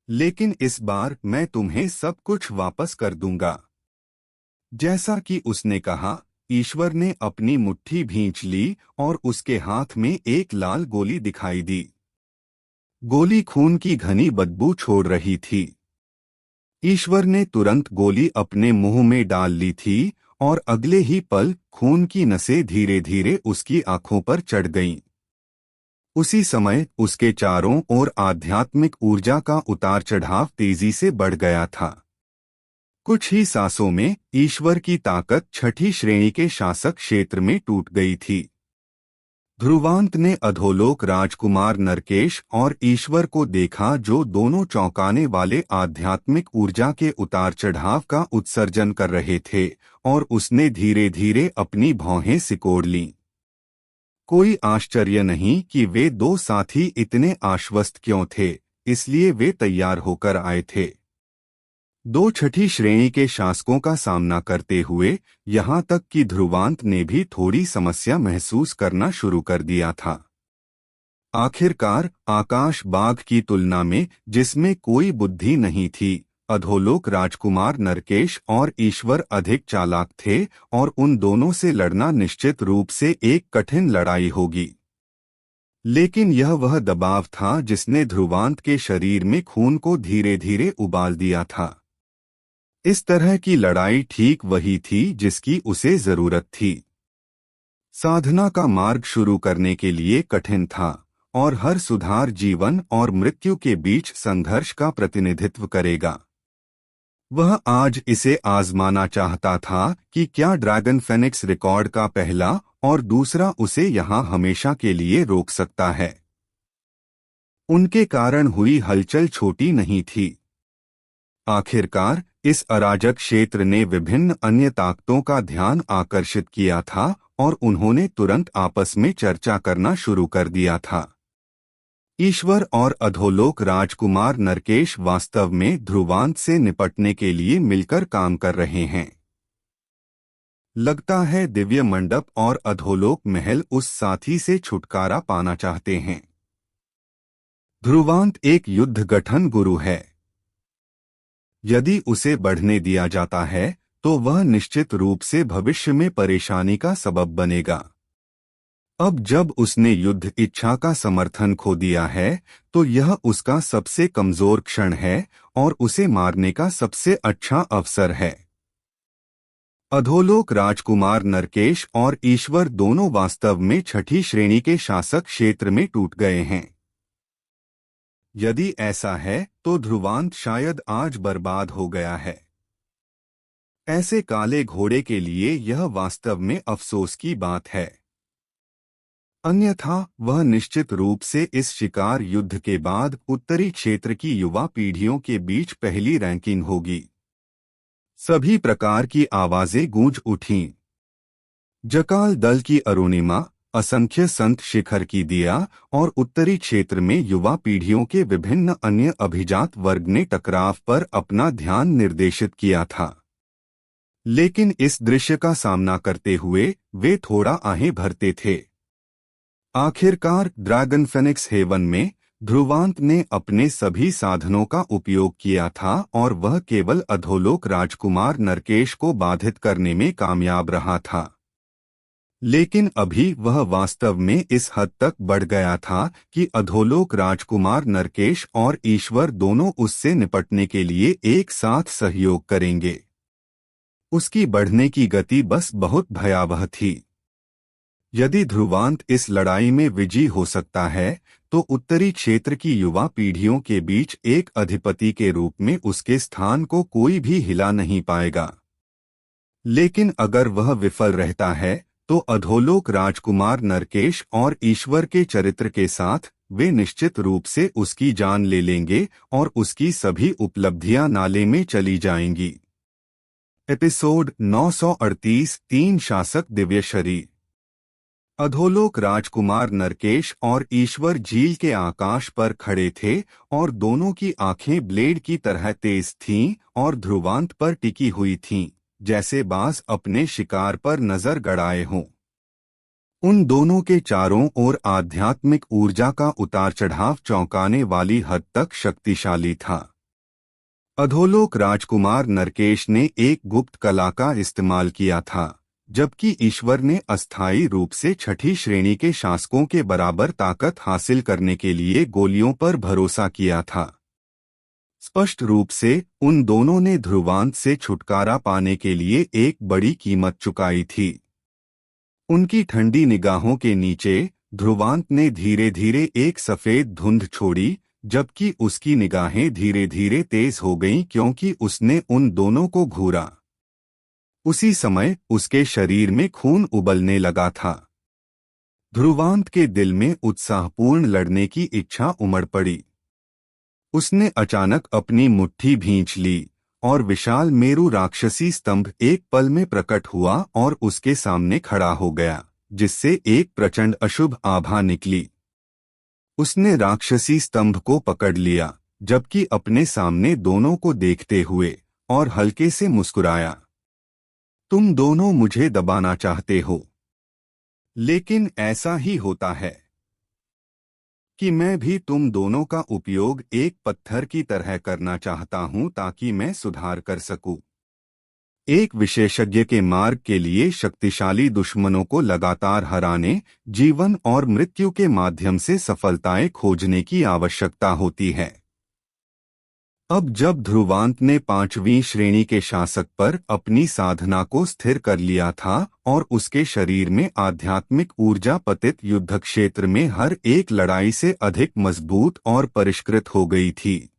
लेकिन इस बार मैं तुम्हें सब कुछ वापस कर दूंगा। जैसा कि उसने कहा, ईश्वर ने अपनी मुट्ठी भींच ली और उसके हाथ में एक लाल गोली दिखाई दी। गोली खून की घनी बदबू छोड़ रही थी। ईश्वर ने तुरंत गोली अपने मुंह में डाल ली थी और अगले ही पल खून की नसें धीरे धीरे उसकी आंखों पर चढ़ गईं। उसी समय उसके चारों ओर आध्यात्मिक ऊर्जा का उतार चढ़ाव तेजी से बढ़ गया था। कुछ ही सांसों में ईश्वर की ताकत 6ठी श्रेणी के शासक क्षेत्र में टूट गई थी। ध्रुवांत ने अधोलोक राजकुमार नरकेश और ईश्वर को देखा, जो दोनों चौंकाने वाले आध्यात्मिक ऊर्जा के उतार चढ़ाव का उत्सर्जन कर रहे थे, और उसने धीरे धीरे अपनी भौहें सिकोड़ लीं। कोई आश्चर्य नहीं कि वे दो साथी इतने आश्वस्त क्यों थे, इसलिए वे तैयार होकर आए थे। 6ठी श्रेणी के शासकों का सामना करते हुए यहाँ तक कि ध्रुवांत ने भी थोड़ी समस्या महसूस करना शुरू कर दिया था। आखिरकार आकाश बाघ की तुलना में, जिसमें कोई बुद्धि नहीं थी, अधोलोक राजकुमार नरकेश और ईश्वर अधिक चालाक थे और उन दोनों से लड़ना निश्चित रूप से एक कठिन लड़ाई होगी। लेकिन यह वह दबाव था जिसने ध्रुवांत के शरीर में खून को धीरे धीरे उबाल दिया था। इस तरह की लड़ाई ठीक वही थी जिसकी उसे जरूरत थी। साधना का मार्ग शुरू करने के लिए कठिन था और हर सुधार जीवन और मृत्यु के बीच संघर्ष का प्रतिनिधित्व करेगा। वह आज इसे आजमाना चाहता था कि क्या ड्रैगन फेनिक्स रिकॉर्ड का पहला और दूसरा उसे यहां हमेशा के लिए रोक सकता है। उनके कारण हुई हलचल छोटी नहीं थी। आखिरकार इस अराजक क्षेत्र ने विभिन्न अन्य ताकतों का ध्यान आकर्षित किया था और उन्होंने तुरंत आपस में चर्चा करना शुरू कर दिया था। ईश्वर और अधोलोक राजकुमार नरकेश वास्तव में ध्रुवांत से निपटने के लिए मिलकर काम कर रहे हैं। लगता है दिव्य मंडप और अधोलोक महल उस साथी से छुटकारा पाना चाहते हैं। ध्रुवांत एक युद्ध गठन गुरु है। यदि उसे बढ़ने दिया जाता है तो वह निश्चित रूप से भविष्य में परेशानी का सबब बनेगा। अब जब उसने युद्ध इच्छा का समर्थन खो दिया है तो यह उसका सबसे कमजोर क्षण है और उसे मारने का सबसे अच्छा अवसर है। अधोलोक राजकुमार नरकेश और ईश्वर दोनों वास्तव में 6ठी श्रेणी के शासक क्षेत्र में टूट गए हैं। यदि ऐसा है तो ध्रुवांत शायद आज बर्बाद हो गया है। ऐसे काले घोड़े के लिए यह वास्तव में अफसोस की बात है। अन्यथा वह निश्चित रूप से इस शिकार युद्ध के बाद उत्तरी क्षेत्र की युवा पीढ़ियों के बीच पहली रैंकिंग होगी। सभी प्रकार की आवाजें गूंज उठीं। जकाल दल की अरुणिमा, असंख्य संत शिखर की दिया और उत्तरी क्षेत्र में युवा पीढ़ियों के विभिन्न अन्य अभिजात वर्ग ने टकराव पर अपना ध्यान निर्देशित किया था। लेकिन इस दृश्य का सामना करते हुए वे थोड़ा आहें भरते थे। आखिरकार ड्रैगन फेनिक्स हेवन में ध्रुवांत ने अपने सभी साधनों का उपयोग किया था और वह केवल अधोलोक राजकुमार नरकेश को बाधित करने में कामयाब रहा था। लेकिन अभी वह वास्तव में इस हद तक बढ़ गया था कि अधोलोक राजकुमार नरकेश और ईश्वर दोनों उससे निपटने के लिए एक साथ सहयोग करेंगे। उसकी बढ़ने की गति बस बहुत भयावह थी। यदि ध्रुवांत इस लड़ाई में विजयी हो सकता है तो उत्तरी क्षेत्र की युवा पीढ़ियों के बीच एक अधिपति के रूप में उसके स्थान को कोई भी हिला नहीं पाएगा। लेकिन अगर वह विफल रहता है तो अधोलोक राजकुमार नरकेश और ईश्वर के चरित्र के साथ वे निश्चित रूप से उसकी जान ले लेंगे और उसकी सभी उपलब्धियां नाले में चली जाएंगी। एपिसोड 938 तीन शासक दिव्य शरीर। अधोलोक राजकुमार नरकेश और ईश्वर झील के आकाश पर खड़े थे और दोनों की आंखें ब्लेड की तरह तेज थीं और ध्रुवांत पर टिकी हुई थीं, जैसे बाज अपने शिकार पर नजर गड़ाए हों। उन दोनों के चारों ओर आध्यात्मिक ऊर्जा का उतार चढ़ाव चौंकाने वाली हद तक शक्तिशाली था। अधोलोक राजकुमार नरकेश ने एक गुप्त कला का इस्तेमाल किया था, जबकि ईश्वर ने अस्थायी रूप से छठी श्रेणी के शासकों के बराबर ताकत हासिल करने के लिए गोलियों पर भरोसा किया था। स्पष्ट रूप से उन दोनों ने ध्रुवांत से छुटकारा पाने के लिए एक बड़ी कीमत चुकाई थी। उनकी ठंडी निगाहों के नीचे ध्रुवांत ने धीरे धीरे एक सफेद धुंध छोड़ी, जबकि उसकी निगाहें धीरे धीरे तेज हो गईं क्योंकि उसने उन दोनों को घूरा। उसी समय उसके शरीर में खून उबलने लगा था। ध्रुवांत के दिल में उत्साहपूर्ण लड़ने की इच्छा उमड़ पड़ी। उसने अचानक अपनी मुट्ठी भींच ली और विशाल मेरू राक्षसी स्तंभ एक पल में प्रकट हुआ और उसके सामने खड़ा हो गया, जिससे एक प्रचंड अशुभ आभा निकली। उसने राक्षसी स्तंभ को पकड़ लिया, जबकि अपने सामने दोनों को देखते हुए, और हल्के से मुस्कुराया। तुम दोनों मुझे दबाना चाहते हो, लेकिन ऐसा ही होता है कि मैं भी तुम दोनों का उपयोग एक पत्थर की तरह करना चाहता हूं ताकि मैं सुधार कर सकूं। एक विशेषज्ञ के मार्ग के लिए शक्तिशाली दुश्मनों को लगातार हराने, जीवन और मृत्यु के माध्यम से सफलताएं खोजने की आवश्यकता होती है। अब जब ध्रुवांत ने 5वीं श्रेणी के शासक पर अपनी साधना को स्थिर कर लिया था और उसके शरीर में आध्यात्मिक ऊर्जा पतित युद्ध क्षेत्र में हर एक लड़ाई से अधिक मजबूत और परिष्कृत हो गई थी,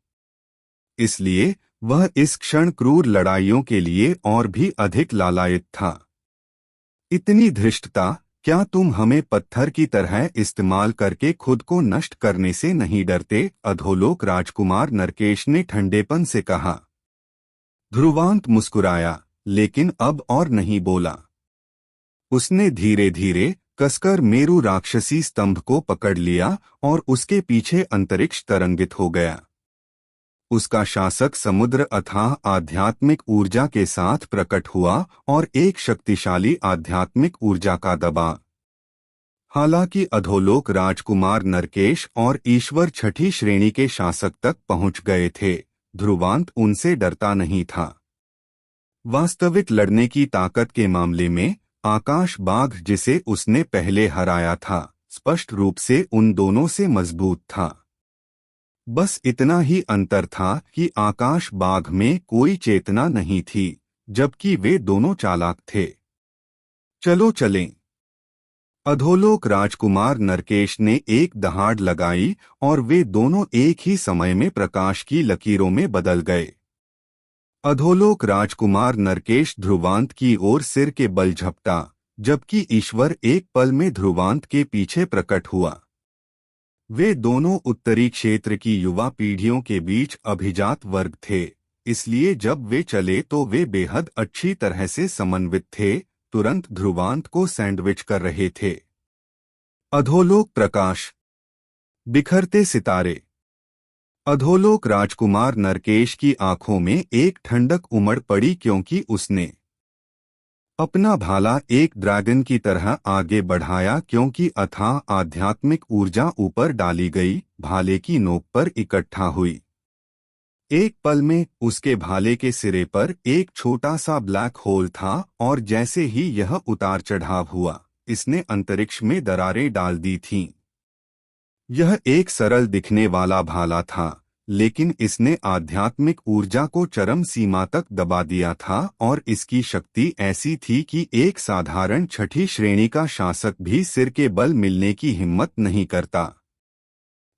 इसलिए वह इस क्षण क्रूर लड़ाइयों के लिए और भी अधिक लालायित था। इतनी धृष्टता, क्या तुम हमें पत्थर की तरह इस्तेमाल करके खुद को नष्ट करने से नहीं डरते? अधोलोक राजकुमार नरकेश ने ठंडेपन से कहा। ध्रुवांत मुस्कुराया, लेकिन अब और नहीं बोला। उसने धीरे धीरे कसकर मेरू राक्षसी स्तंभ को पकड़ लिया और उसके पीछे अंतरिक्ष तरंगित हो गया। उसका शासक समुद्र अथाह आध्यात्मिक ऊर्जा के साथ प्रकट हुआ और एक शक्तिशाली आध्यात्मिक ऊर्जा का दबाव। हालांकि अधोलोक राजकुमार नरकेश और ईश्वर छठी श्रेणी के शासक तक पहुंच गए थे, ध्रुवांत उनसे डरता नहीं था। वास्तविक लड़ने की ताकत के मामले में आकाश बाघ, जिसे उसने पहले हराया था, स्पष्ट रूप से उन दोनों से मजबूत था। बस इतना ही अंतर था कि आकाश बाघ में कोई चेतना नहीं थी, जबकि वे दोनों चालाक थे। चलो चलें। अधोलोक राजकुमार नरकेश ने एक दहाड़ लगाई और वे दोनों एक ही समय में प्रकाश की लकीरों में बदल गए। अधोलोक राजकुमार नरकेश ध्रुवांत की ओर सिर के बल झपटा, जबकि ईश्वर एक पल में ध्रुवांत के पीछे प्रकट हुआ। वे दोनों उत्तरी क्षेत्र की युवा पीढ़ियों के बीच अभिजात वर्ग थे, इसलिए जब वे चले तो वे बेहद अच्छी तरह से समन्वित थे, तुरंत ध्रुवांत को सैंडविच कर रहे थे। अधोलोक प्रकाश, बिखरते सितारे। अधोलोक राजकुमार नरकेश की आंखों में एक ठंडक उमड़ पड़ी क्योंकि उसने अपना भाला एक ड्रैगन की तरह आगे बढ़ाया, क्योंकि अथाह आध्यात्मिक ऊर्जा ऊपर डाली गई भाले की नोक पर इकट्ठा हुई। एक पल में उसके भाले के सिरे पर एक छोटा सा ब्लैक होल था और जैसे ही यह उतार चढ़ाव हुआ, इसने अंतरिक्ष में दरारें डाल दी थीं। यह एक सरल दिखने वाला भाला था, लेकिन इसने आध्यात्मिक ऊर्जा को चरम सीमा तक दबा दिया था और इसकी शक्ति ऐसी थी कि एक साधारण छठी श्रेणी का शासक भी सिर के बल मिलने की हिम्मत नहीं करता।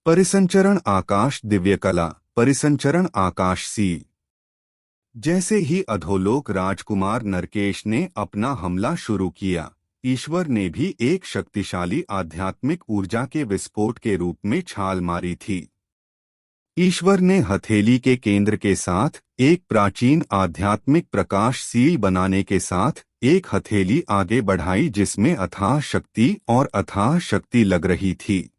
परिसंचरण आकाश दिव्यकला। परिसंचरण आकाश सी। जैसे ही अधोलोक राजकुमार नरकेश ने अपना हमला शुरू किया, ईश्वर ने भी एक शक्तिशाली आध्यात्मिक ऊर्जा के विस्फोट के रूप में छाल मारी थी। ईश्वर ने हथेली के केंद्र के साथ एक प्राचीन आध्यात्मिक प्रकाश सील बनाने के साथ एक हथेली आगे बढ़ाई जिसमें अथाह शक्ति और अथाह शक्ति लग रही थी।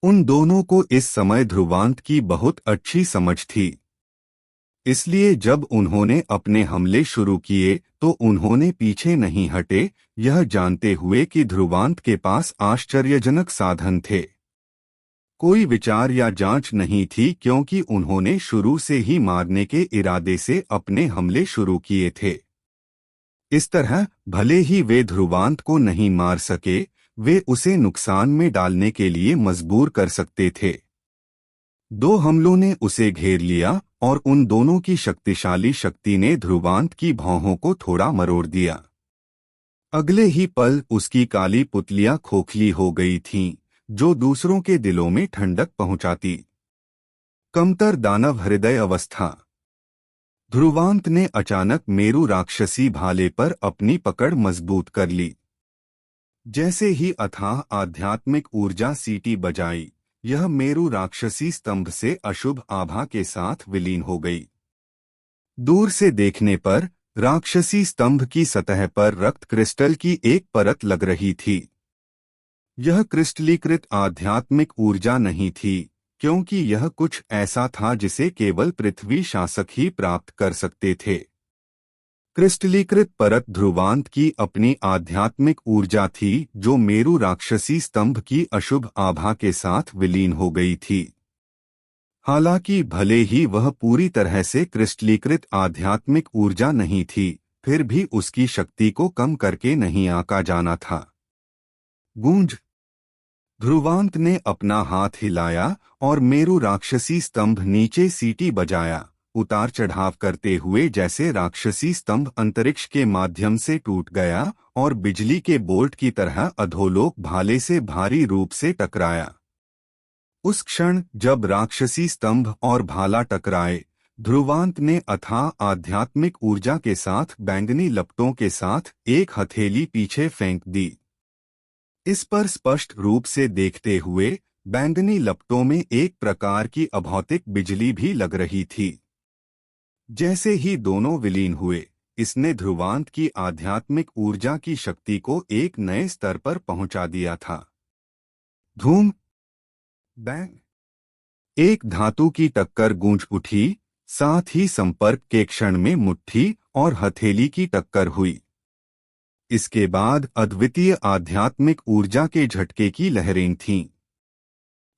उन दोनों को इस समय ध्रुवांत की बहुत अच्छी समझ थी, इसलिए जब उन्होंने अपने हमले शुरू किए तो उन्होंने पीछे नहीं हटे, यह जानते हुए कि ध्रुवांत के पास आश्चर्यजनक साधन थे। कोई विचार या जांच नहीं थी क्योंकि उन्होंने शुरू से ही मारने के इरादे से अपने हमले शुरू किए थे। इस तरह भले ही वे ध्रुवांत को नहीं मार सके, वे उसे नुकसान में डालने के लिए मजबूर कर सकते थे। दो हमलों ने उसे घेर लिया और उन दोनों की शक्तिशाली शक्ति ने ध्रुवांत की भौहों को थोड़ा मरोड़ दिया। अगले ही पल उसकी काली पुतलियां खोखली हो गई थीं, जो दूसरों के दिलों में ठंडक पहुंचाती। कमतर दानव हृदय अवस्था। ध्रुवांत ने अचानक मेरू राक्षसी भाले पर अपनी पकड़ मजबूत कर ली। जैसे ही अथाह आध्यात्मिक ऊर्जा सीटी बजाई, यह मेरू राक्षसी स्तंभ से अशुभ आभा के साथ विलीन हो गई। दूर से देखने पर राक्षसी स्तंभ की सतह पर रक्त क्रिस्टल की एक परत लग रही थी। यह क्रिस्टलीकृत आध्यात्मिक ऊर्जा नहीं थी, क्योंकि यह कुछ ऐसा था जिसे केवल पृथ्वी शासक ही प्राप्त कर सकते थे। क्रिस्टलीकृत परत ध्रुवांत की अपनी आध्यात्मिक ऊर्जा थी जो मेरू राक्षसी स्तंभ की अशुभ आभा के साथ विलीन हो गई थी। हालांकि भले ही वह पूरी तरह से क्रिस्टलीकृत आध्यात्मिक ऊर्जा नहीं थी, फिर भी उसकी शक्ति को कम करके नहीं आंका जाना था। गूंज। ध्रुवांत ने अपना हाथ हिलाया और मेरू राक्षसी स्तंभ नीचे सीटी बजाया, उतार चढ़ाव करते हुए जैसे राक्षसी स्तंभ अंतरिक्ष के माध्यम से टूट गया और बिजली के बोल्ट की तरह अधोलोक भाले से भारी रूप से टकराया। उस क्षण जब राक्षसी स्तंभ और भाला टकराए, ध्रुवांत ने अथाह आध्यात्मिक ऊर्जा के साथ बैंगनी लपटों के साथ एक हथेली पीछे फेंक दी। इस पर स्पष्ट रूप से देखते हुए बैंगनी लपटों में एक प्रकार की अभौतिक बिजली भी लग रही थी। जैसे ही दोनों विलीन हुए, इसने ध्रुवांत की आध्यात्मिक ऊर्जा की शक्ति को एक नए स्तर पर पहुंचा दिया था। धूम। बैंग। एक धातु की टक्कर गूंज उठी, साथ ही संपर्क के क्षण में मुट्ठी और हथेली की टक्कर हुई। इसके बाद अद्वितीय आध्यात्मिक ऊर्जा के झटके की लहरें थीं।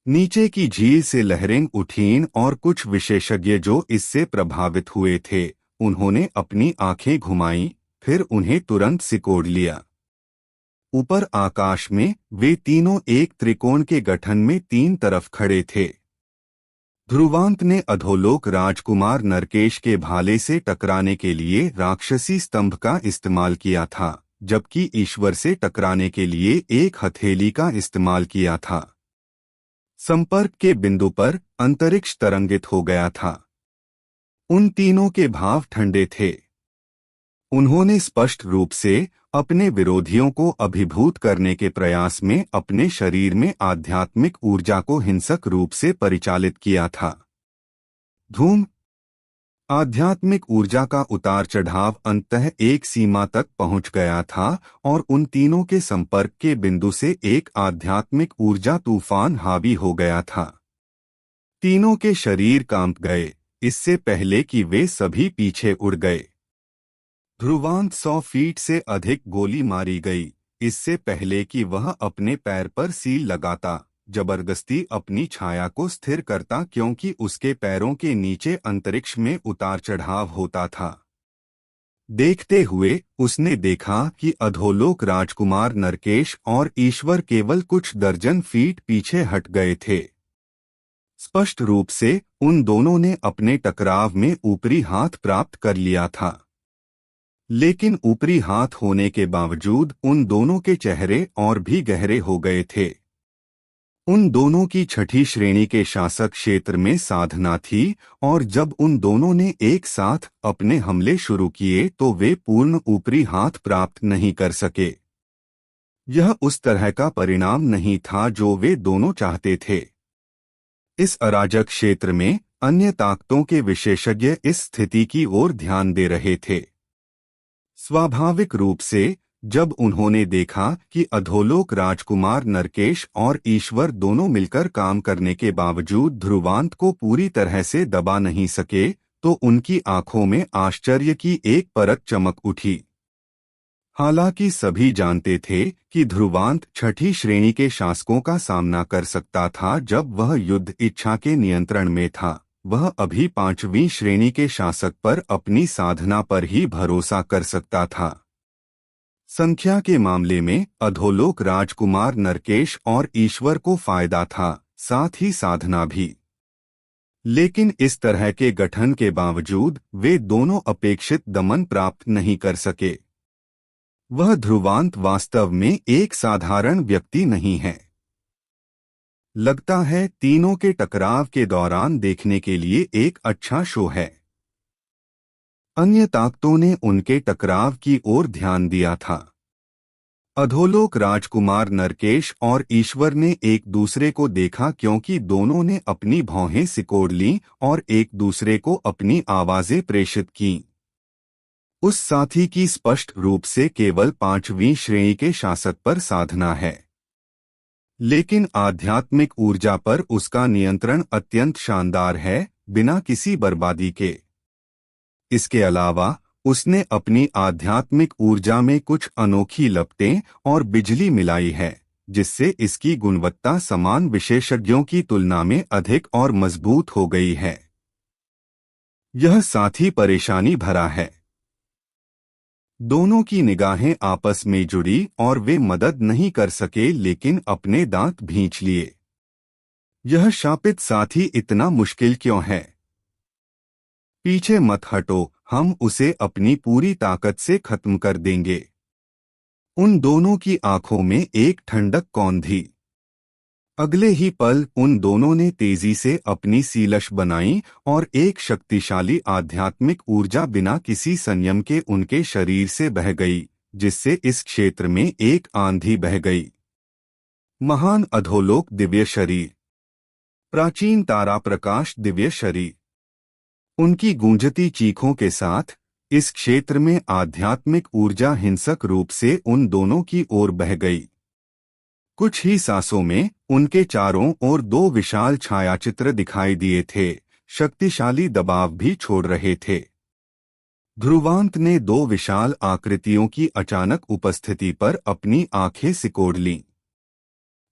नीचे की झील से लहरें उठीं और कुछ विशेषज्ञ जो इससे प्रभावित हुए थे, उन्होंने अपनी आंखें घुमाईं, फिर उन्हें तुरंत सिकोड़ लिया। ऊपर आकाश में वे तीनों एक त्रिकोण के गठन में तीन तरफ खड़े थे। ध्रुवांत ने अधोलोक राजकुमार नरकेश के भाले से टकराने के लिए राक्षसी स्तंभ का इस्तेमाल किया था, जबकि ईश्वर से टकराने के लिए एक हथेली का इस्तेमाल किया था। संपर्क के बिंदु पर अंतरिक्ष तरंगित हो गया था। उन तीनों के भाव ठंडे थे। उन्होंने स्पष्ट रूप से अपने विरोधियों को अभिभूत करने के प्रयास में अपने शरीर में आध्यात्मिक ऊर्जा को हिंसक रूप से परिचालित किया था। धूम। आध्यात्मिक ऊर्जा का उतार चढ़ाव अंततः एक सीमा तक पहुंच गया था और उन तीनों के संपर्क के बिंदु से एक आध्यात्मिक ऊर्जा तूफान हावी हो गया था। तीनों के शरीर कांप गए, इससे पहले कि वे सभी पीछे उड़ गए। ध्रुवांत 100 फीट से अधिक गोली मारी गई, इससे पहले कि वह अपने पैर पर सील लगाता, जबरदस्ती अपनी छाया को स्थिर करता क्योंकि उसके पैरों के नीचे अंतरिक्ष में उतार चढ़ाव होता था। देखते हुए उसने देखा कि अधोलोक राजकुमार नरकेश और ईश्वर केवल कुछ दर्जन फीट पीछे हट गए थे। स्पष्ट रूप से उन दोनों ने अपने टकराव में ऊपरी हाथ प्राप्त कर लिया था, लेकिन ऊपरी हाथ होने के बावजूद उन दोनों के चेहरे और भी गहरे हो गए थे। उन दोनों की छठी श्रेणी के शासक क्षेत्र में साधना थी और जब उन दोनों ने एक साथ अपने हमले शुरू किए तो वे पूर्ण ऊपरी हाथ प्राप्त नहीं कर सके। यह उस तरह का परिणाम नहीं था जो वे दोनों चाहते थे। इस अराजक क्षेत्र में अन्य ताकतों के विशेषज्ञ इस स्थिति की ओर ध्यान दे रहे थे। स्वाभाविक रूप से जब उन्होंने देखा कि अधोलोक राजकुमार नरकेश और ईश्वर दोनों मिलकर काम करने के बावजूद ध्रुवांत को पूरी तरह से दबा नहीं सके, तो उनकी आंखों में आश्चर्य की एक परत चमक उठी। हालांकि सभी जानते थे कि ध्रुवांत छठी श्रेणी के शासकों का सामना कर सकता था जब वह युद्ध इच्छा के नियंत्रण में था, वह अभी 5वीं श्रेणी के शासक पर अपनी साधना पर ही भरोसा कर सकता था। संख्या के मामले में अधोलोक राजकुमार नरकेश और ईश्वर को फायदा था, साथ ही साधना भी। लेकिन इस तरह के गठन के बावजूद वे दोनों अपेक्षित दमन प्राप्त नहीं कर सके। वह ध्रुवांत वास्तव में एक साधारण व्यक्ति नहीं है। लगता है तीनों के टकराव के दौरान देखने के लिए एक अच्छा शो है। अन्य ताकतों ने उनके टकराव की ओर ध्यान दिया था। अधोलोक राजकुमार नरकेश और ईश्वर ने एक दूसरे को देखा क्योंकि दोनों ने अपनी भौहें सिकोड़ लीं और एक दूसरे को अपनी आवाजें प्रेषित कीं। उस साथी की स्पष्ट रूप से केवल 5वीं श्रेणी के शासक पर साधना है, लेकिन आध्यात्मिक ऊर्जा पर उसका नियंत्रण अत्यंत शानदार है, बिना किसी बर्बादी के। इसके अलावा उसने अपनी आध्यात्मिक ऊर्जा में कुछ अनोखी लपटें और बिजली मिलाई है, जिससे इसकी गुणवत्ता समान विशेषज्ञों की तुलना में अधिक और मजबूत हो गई है। यह साथी परेशानी भरा है। दोनों की निगाहें आपस में जुड़ी और वे मदद नहीं कर सके, लेकिन अपने दांत भींच लिए। यह शापित साथी इतना मुश्किल क्यों है? पीछे मत हटो, हम उसे अपनी पूरी ताकत से खत्म कर देंगे। उन दोनों की आंखों में एक ठंडक कौंधी। अगले ही पल उन दोनों ने तेजी से अपनी सीलश बनाई और एक शक्तिशाली आध्यात्मिक ऊर्जा बिना किसी संयम के उनके शरीर से बह गई, जिससे इस क्षेत्र में एक आंधी बह गई। महान अधोलोक दिव्य शरीर, प्राचीन तारा प्रकाश दिव्य शरीर। उनकी गूंजती चीखों के साथ इस क्षेत्र में आध्यात्मिक ऊर्जा हिंसक रूप से उन दोनों की ओर बह गई। कुछ ही सांसों में उनके चारों ओर 2 विशाल छायाचित्र दिखाई दिए थे, शक्तिशाली दबाव भी छोड़ रहे थे। ध्रुवांत ने 2 विशाल आकृतियों की अचानक उपस्थिति पर अपनी आंखें सिकोड़ लीं।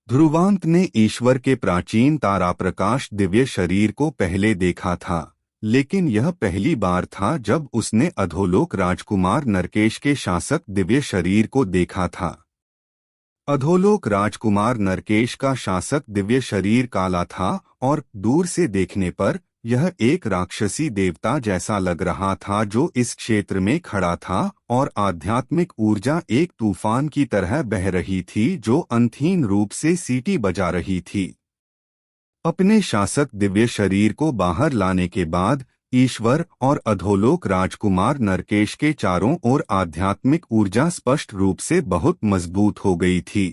ध्रुवांत ने ईश्वर के प्राचीन तारा प्रकाश दिव्य शरीर को पहले देखा था, लेकिन यह पहली बार था जब उसने अधोलोक राजकुमार नरकेश के शासक दिव्य शरीर को देखा था। अधोलोक राजकुमार नरकेश का शासक दिव्य शरीर काला था और दूर से देखने पर यह एक राक्षसी देवता जैसा लग रहा था जो इस क्षेत्र में खड़ा था, और आध्यात्मिक ऊर्जा एक तूफान की तरह बह रही थी जो अंतहीन रूप से सीटी बजा रही थी। अपने शासक दिव्य शरीर को बाहर लाने के बाद ईश्वर और अधोलोक राजकुमार नरकेश के चारों ओर आध्यात्मिक ऊर्जा स्पष्ट रूप से बहुत मजबूत हो गई थी।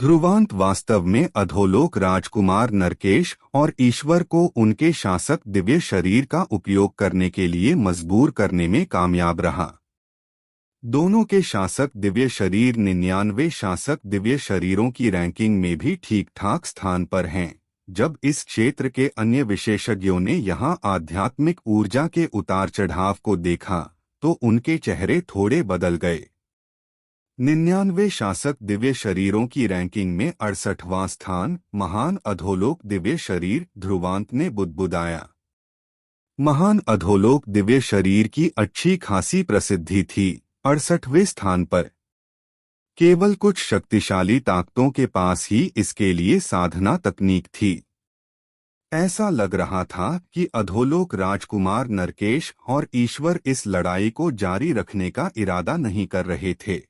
ध्रुवांत वास्तव में अधोलोक राजकुमार नरकेश और ईश्वर को उनके शासक दिव्य शरीर का उपयोग करने के लिए मजबूर करने में कामयाब रहा। दोनों के शासक दिव्य शरीर 99 शासक दिव्य शरीरों की रैंकिंग में भी ठीक ठाक स्थान पर हैं। जब इस क्षेत्र के अन्य विशेषज्ञों ने यहां आध्यात्मिक ऊर्जा के उतार चढ़ाव को देखा तो उनके चेहरे थोड़े बदल गए। 99 शासक दिव्य शरीरों की रैंकिंग में 68वां स्थान, महान अधोलोक दिव्य शरीर, ध्रुवांत ने बुदबुदाया। महान अधोलोक दिव्य शरीर की अच्छी खासी प्रसिद्धि थी, 68वें स्थान पर। केवल कुछ शक्तिशाली ताकतों के पास ही इसके लिए साधना तकनीक थी। ऐसा लग रहा था कि अधोलोक राजकुमार नरकेश और ईश्वर इस लड़ाई को जारी रखने का इरादा नहीं कर रहे थे।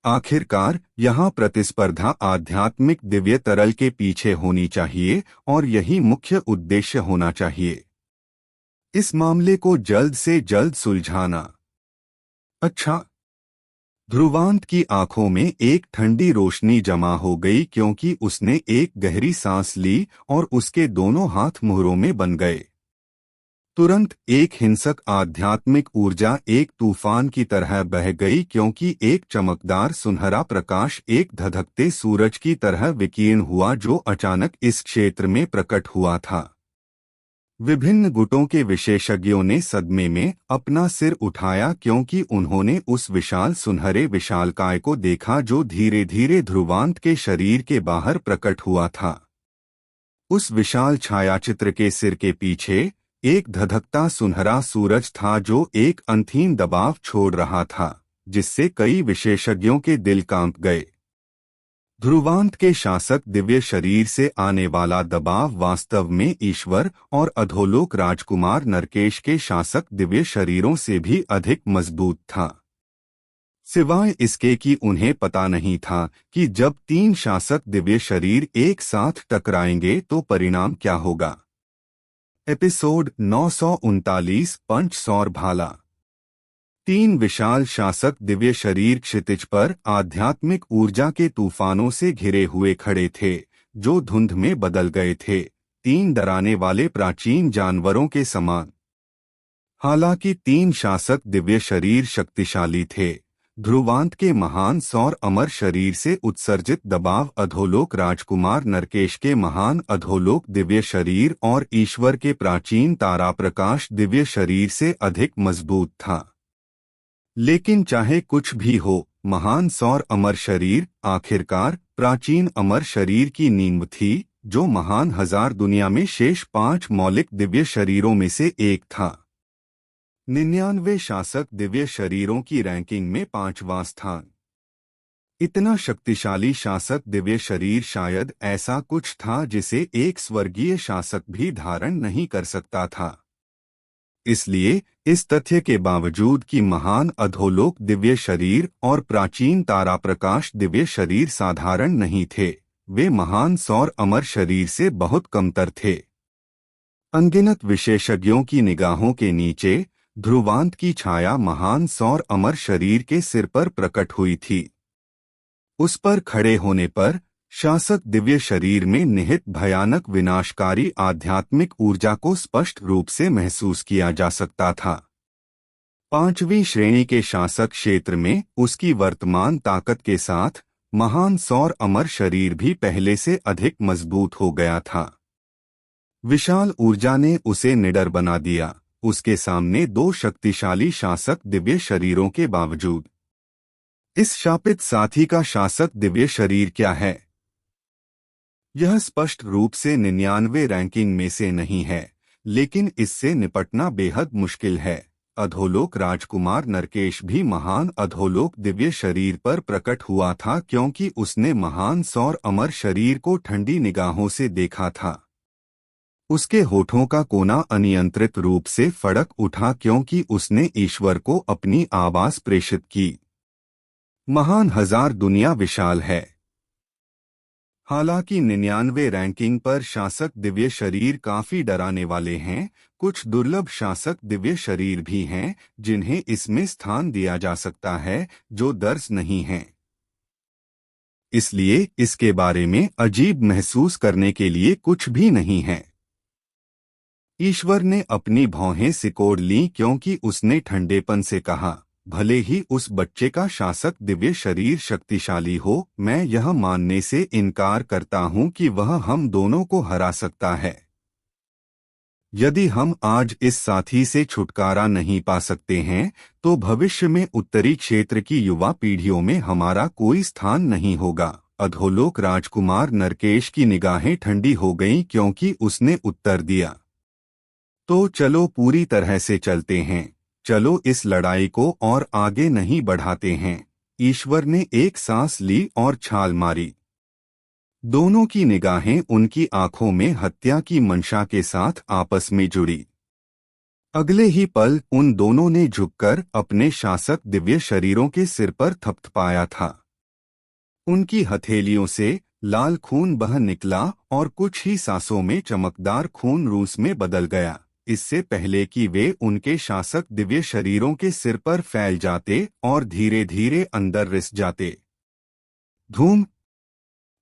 आखिरकार यहाँ प्रतिस्पर्धा आध्यात्मिक दिव्य तरल के पीछे होनी चाहिए और यही मुख्य उद्देश्य होना चाहिए। इस मामले को जल्द से जल्द सुलझाना। अच्छा। ध्रुवांत की आंखों में एक ठंडी रोशनी जमा हो गई क्योंकि उसने एक गहरी सांस ली और उसके दोनों हाथ मुहरों में बन गए। तुरंत एक हिंसक आध्यात्मिक ऊर्जा एक तूफान की तरह बह गई क्योंकि एक चमकदार सुनहरा प्रकाश एक धधकते सूरज की तरह विकीर्ण हुआ जो अचानक इस क्षेत्र में प्रकट हुआ था। विभिन्न गुटों के विशेषज्ञों ने सदमे में अपना सिर उठाया क्योंकि उन्होंने उस विशाल सुनहरे विशालकाय को देखा जो धीरे धीरे ध्रुवांत के शरीर के बाहर प्रकट हुआ था। उस विशाल छायाचित्र के सिर के पीछे एक धधकता सुनहरा सूरज था जो एक अंतहीन दबाव छोड़ रहा था, जिससे कई विशेषज्ञों के दिल कांप गए। ध्रुवांत के शासक दिव्य शरीर से आने वाला दबाव वास्तव में ईश्वर और अधोलोक राजकुमार नरकेश के शासक दिव्य शरीरों से भी अधिक मजबूत था। सिवाय इसके कि उन्हें पता नहीं था कि जब तीन शासक दिव्य शरीर एक साथ टकराएंगे तो परिणाम क्या होगा। एपिसोड 939 पंच सौर भाला। तीन विशाल शासक दिव्य शरीर क्षितिज पर आध्यात्मिक ऊर्जा के तूफानों से घिरे हुए खड़े थे, जो धुंध में बदल गए थे, तीन डराने वाले प्राचीन जानवरों के समान। हालांकि तीन शासक दिव्य शरीर शक्तिशाली थे, ध्रुवांत के महान सौर अमर शरीर से उत्सर्जित दबाव अधोलोक राजकुमार नरकेश के महान अधोलोक दिव्य शरीर और ईश्वर के प्राचीन तारा प्रकाश दिव्य शरीर से अधिक मजबूत था। लेकिन चाहे कुछ भी हो, महान सौर अमर शरीर आखिरकार प्राचीन अमर शरीर की नींव थी, जो महान हजार दुनिया में शेष 5 मौलिक दिव्य शरीरों में से एक था। 99 शासक दिव्य शरीरों की रैंकिंग में 5वां स्थान। इतना शक्तिशाली शासक दिव्य शरीर शायद ऐसा कुछ था जिसे एक स्वर्गीय शासक भी धारण नहीं कर सकता था। इसलिए इस तथ्य के बावजूद कि महान अधोलोक दिव्य शरीर और प्राचीन तारा प्रकाश दिव्य शरीर साधारण नहीं थे, वे महान सौर अमर शरीर से बहुत कमतर थे। अनगिनत विशेषज्ञों की निगाहों के नीचे ध्रुवांत की छाया महान सौर अमर शरीर के सिर पर प्रकट हुई थी। उस पर खड़े होने पर शासक दिव्य शरीर में निहित भयानक विनाशकारी आध्यात्मिक ऊर्जा को स्पष्ट रूप से महसूस किया जा सकता था। 5वीं श्रेणी के शासक क्षेत्र में उसकी वर्तमान ताकत के साथ महान सौर अमर शरीर भी पहले से अधिक मजबूत हो गया था। विशाल ऊर्जा ने उसे निडर बना दिया, उसके सामने 2 शक्तिशाली शासक दिव्य शरीरों के बावजूद। इस शापित साथी का शासक दिव्य शरीर क्या है? यह स्पष्ट रूप से 99 रैंकिंग में से नहीं है, लेकिन इससे निपटना बेहद मुश्किल है। अधोलोक राजकुमार नरकेश भी महान अधोलोक दिव्य शरीर पर प्रकट हुआ था क्योंकि उसने महान सौर अमर शरीर को ठंडी निगाहों से देखा था। उसके होठों का कोना अनियंत्रित रूप से फड़क उठा क्योंकि उसने ईश्वर को अपनी आवाज प्रेषित की। महान हजार दुनिया विशाल है। हालांकि 99 रैंकिंग पर शासक दिव्य शरीर काफी डराने वाले हैं, कुछ दुर्लभ शासक दिव्य शरीर भी हैं जिन्हें इसमें स्थान दिया जा सकता है, जो दर्ज नहीं हैं। इसलिए इसके बारे में अजीब महसूस करने के लिए कुछ भी नहीं है। ईश्वर ने अपनी भौहें सिकोड़ लीं क्योंकि उसने ठंडेपन से कहा, भले ही उस बच्चे का शासक दिव्य शरीर शक्तिशाली हो, मैं यह मानने से इनकार करता हूं कि वह हम दोनों को हरा सकता है। यदि हम आज इस साथी से छुटकारा नहीं पा सकते हैं, तो भविष्य में उत्तरी क्षेत्र की युवा पीढ़ियों में हमारा कोई स्थान नहीं होगा। अधोलोक राजकुमार नरकेश की निगाहें ठंडी हो गईं क्योंकि उसने उत्तर दिया, तो चलो पूरी तरह से चलते हैं, चलो इस लड़ाई को और आगे नहीं बढ़ाते हैं। ईश्वर ने एक सांस ली और छाल मारी। दोनों की निगाहें उनकी आंखों में हत्या की मंशा के साथ आपस में जुड़ी। अगले ही पल उन दोनों ने झुककर अपने शासक दिव्य शरीरों के सिर पर थपथपाया था। उनकी हथेलियों से लाल खून बह निकला और कुछ ही सांसों में चमकदार खून रूस में बदल गया, इससे पहले कि वे उनके शासक दिव्य शरीरों के सिर पर फैल जाते और धीरे धीरे अंदर रिस जाते। धूम।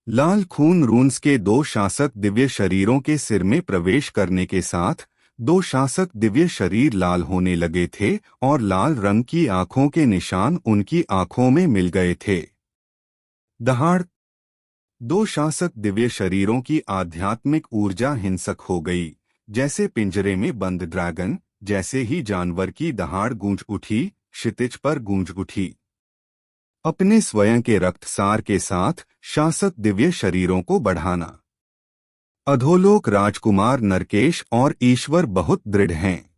लाल खून रून्स के दो शासक दिव्य शरीरों के सिर में प्रवेश करने के साथ दो शासक दिव्य शरीर लाल होने लगे थे और लाल रंग की आंखों के निशान उनकी आंखों में मिल गए थे। दहाड़। दो शासक दिव्य शरीरों की आध्यात्मिक ऊर्जा हिंसक हो गई, जैसे पिंजरे में बंद ड्रैगन। जैसे ही जानवर की दहाड़ गूंज उठी, क्षितिज पर गूंज उठी। अपने स्वयं के रक्तसार के साथ शासक दिव्य शरीरों को बढ़ाना। अधोलोक राजकुमार नरकेश और ईश्वर बहुत दृढ़ हैं।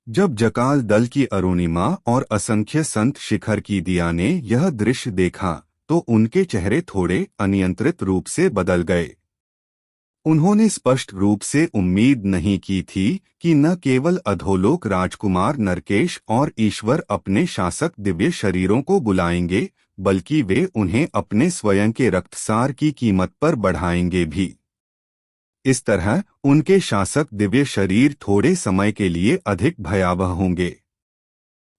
जब जकाल दल की अरुणिमा और असंख्य संत शिखर की दिया ने यह दृश्य देखा तो उनके चेहरे थोड़े अनियंत्रित रूप से बदल गए। उन्होंने स्पष्ट रूप से उम्मीद नहीं की थी कि न केवल अधोलोक राजकुमार नरकेश और ईश्वर अपने शासक दिव्य शरीरों को बुलाएंगे, बल्कि वे उन्हें अपने स्वयं के रक्तसार की कीमत पर बढ़ाएंगे भी। इस तरह उनके शासक दिव्य शरीर थोड़े समय के लिए अधिक भयावह होंगे।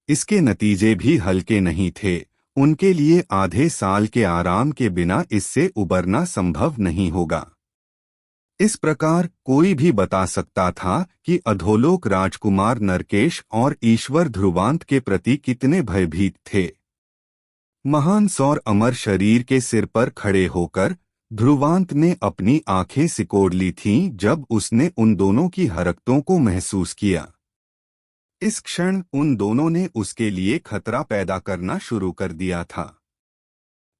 इसके नतीजे भी हल्के नहीं थे। उनके लिए आधे साल के आराम के बिना इससे उबरना संभव नहीं होगा। इस प्रकार कोई भी बता सकता था कि अधोलोक राजकुमार नरकेश और ईश्वर ध्रुवांत के प्रति कितने भयभीत थे। महान सौर अमर शरीर के सिर पर खड़े होकर ध्रुवांत ने अपनी आंखें सिकोड़ ली थीं जब उसने उन दोनों की हरकतों को महसूस किया। इस क्षण उन दोनों ने उसके लिए खतरा पैदा करना शुरू कर दिया था।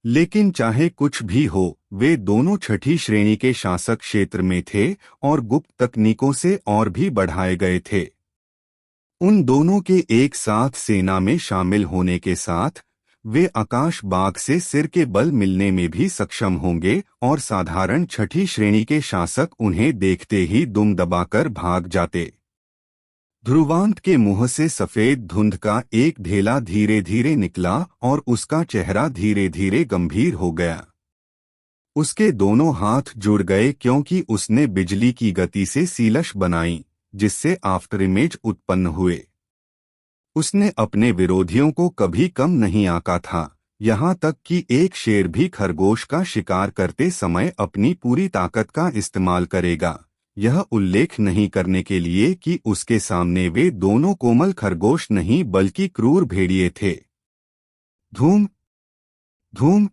लेकिन चाहे कुछ भी हो, वे दोनों छठी श्रेणी के शासक क्षेत्र में थे और गुप्त तकनीकों से और भी बढ़ाए गए थे। उन दोनों के एक साथ सेना में शामिल होने के साथ वे आकाश बाग से सिर के बल मिलने में भी सक्षम होंगे और साधारण छठी श्रेणी के शासक उन्हें देखते ही दुम दबाकर भाग जाते। ध्रुवांत के मुंह से सफेद धुंध का एक ढेला धीरे धीरे निकला और उसका चेहरा धीरे धीरे गंभीर हो गया। उसके दोनों हाथ जुड़ गए क्योंकि उसने बिजली की गति से सीलश बनाई, जिससे आफ्टर इमेज उत्पन्न हुए। उसने अपने विरोधियों को कभी कम नहीं आंका था, यहाँ तक कि एक शेर भी खरगोश का शिकार करते समय अपनी पूरी ताकत का इस्तेमाल करेगा, यह उल्लेख नहीं करने के लिए कि उसके सामने वे दोनों कोमल खरगोश नहीं बल्कि क्रूर भेड़िए थे। धूम धूम।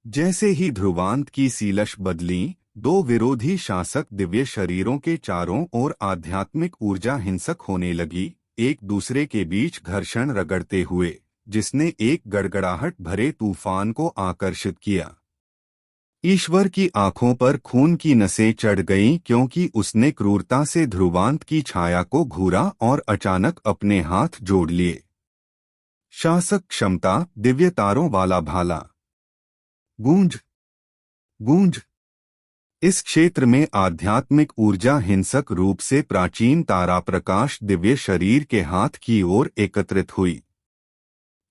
जैसे ही ध्रुवांत की सीलश बदली, दो विरोधी शासक दिव्य शरीरों के चारों ओर आध्यात्मिक ऊर्जा हिंसक होने लगी, एक दूसरे के बीच घर्षण रगड़ते हुए, जिसने एक गड़गड़ाहट भरे तूफान को आकर्षित किया। ईश्वर की आंखों पर खून की नसें चढ़ गईं क्योंकि उसने क्रूरता से ध्रुवांत की छाया को घूरा और अचानक अपने हाथ जोड़ लिए। शासक क्षमता, दिव्य तारों वाला भाला। गूंज गूंज। इस क्षेत्र में आध्यात्मिक ऊर्जा हिंसक रूप से प्राचीन तारा प्रकाश दिव्य शरीर के हाथ की ओर एकत्रित हुई।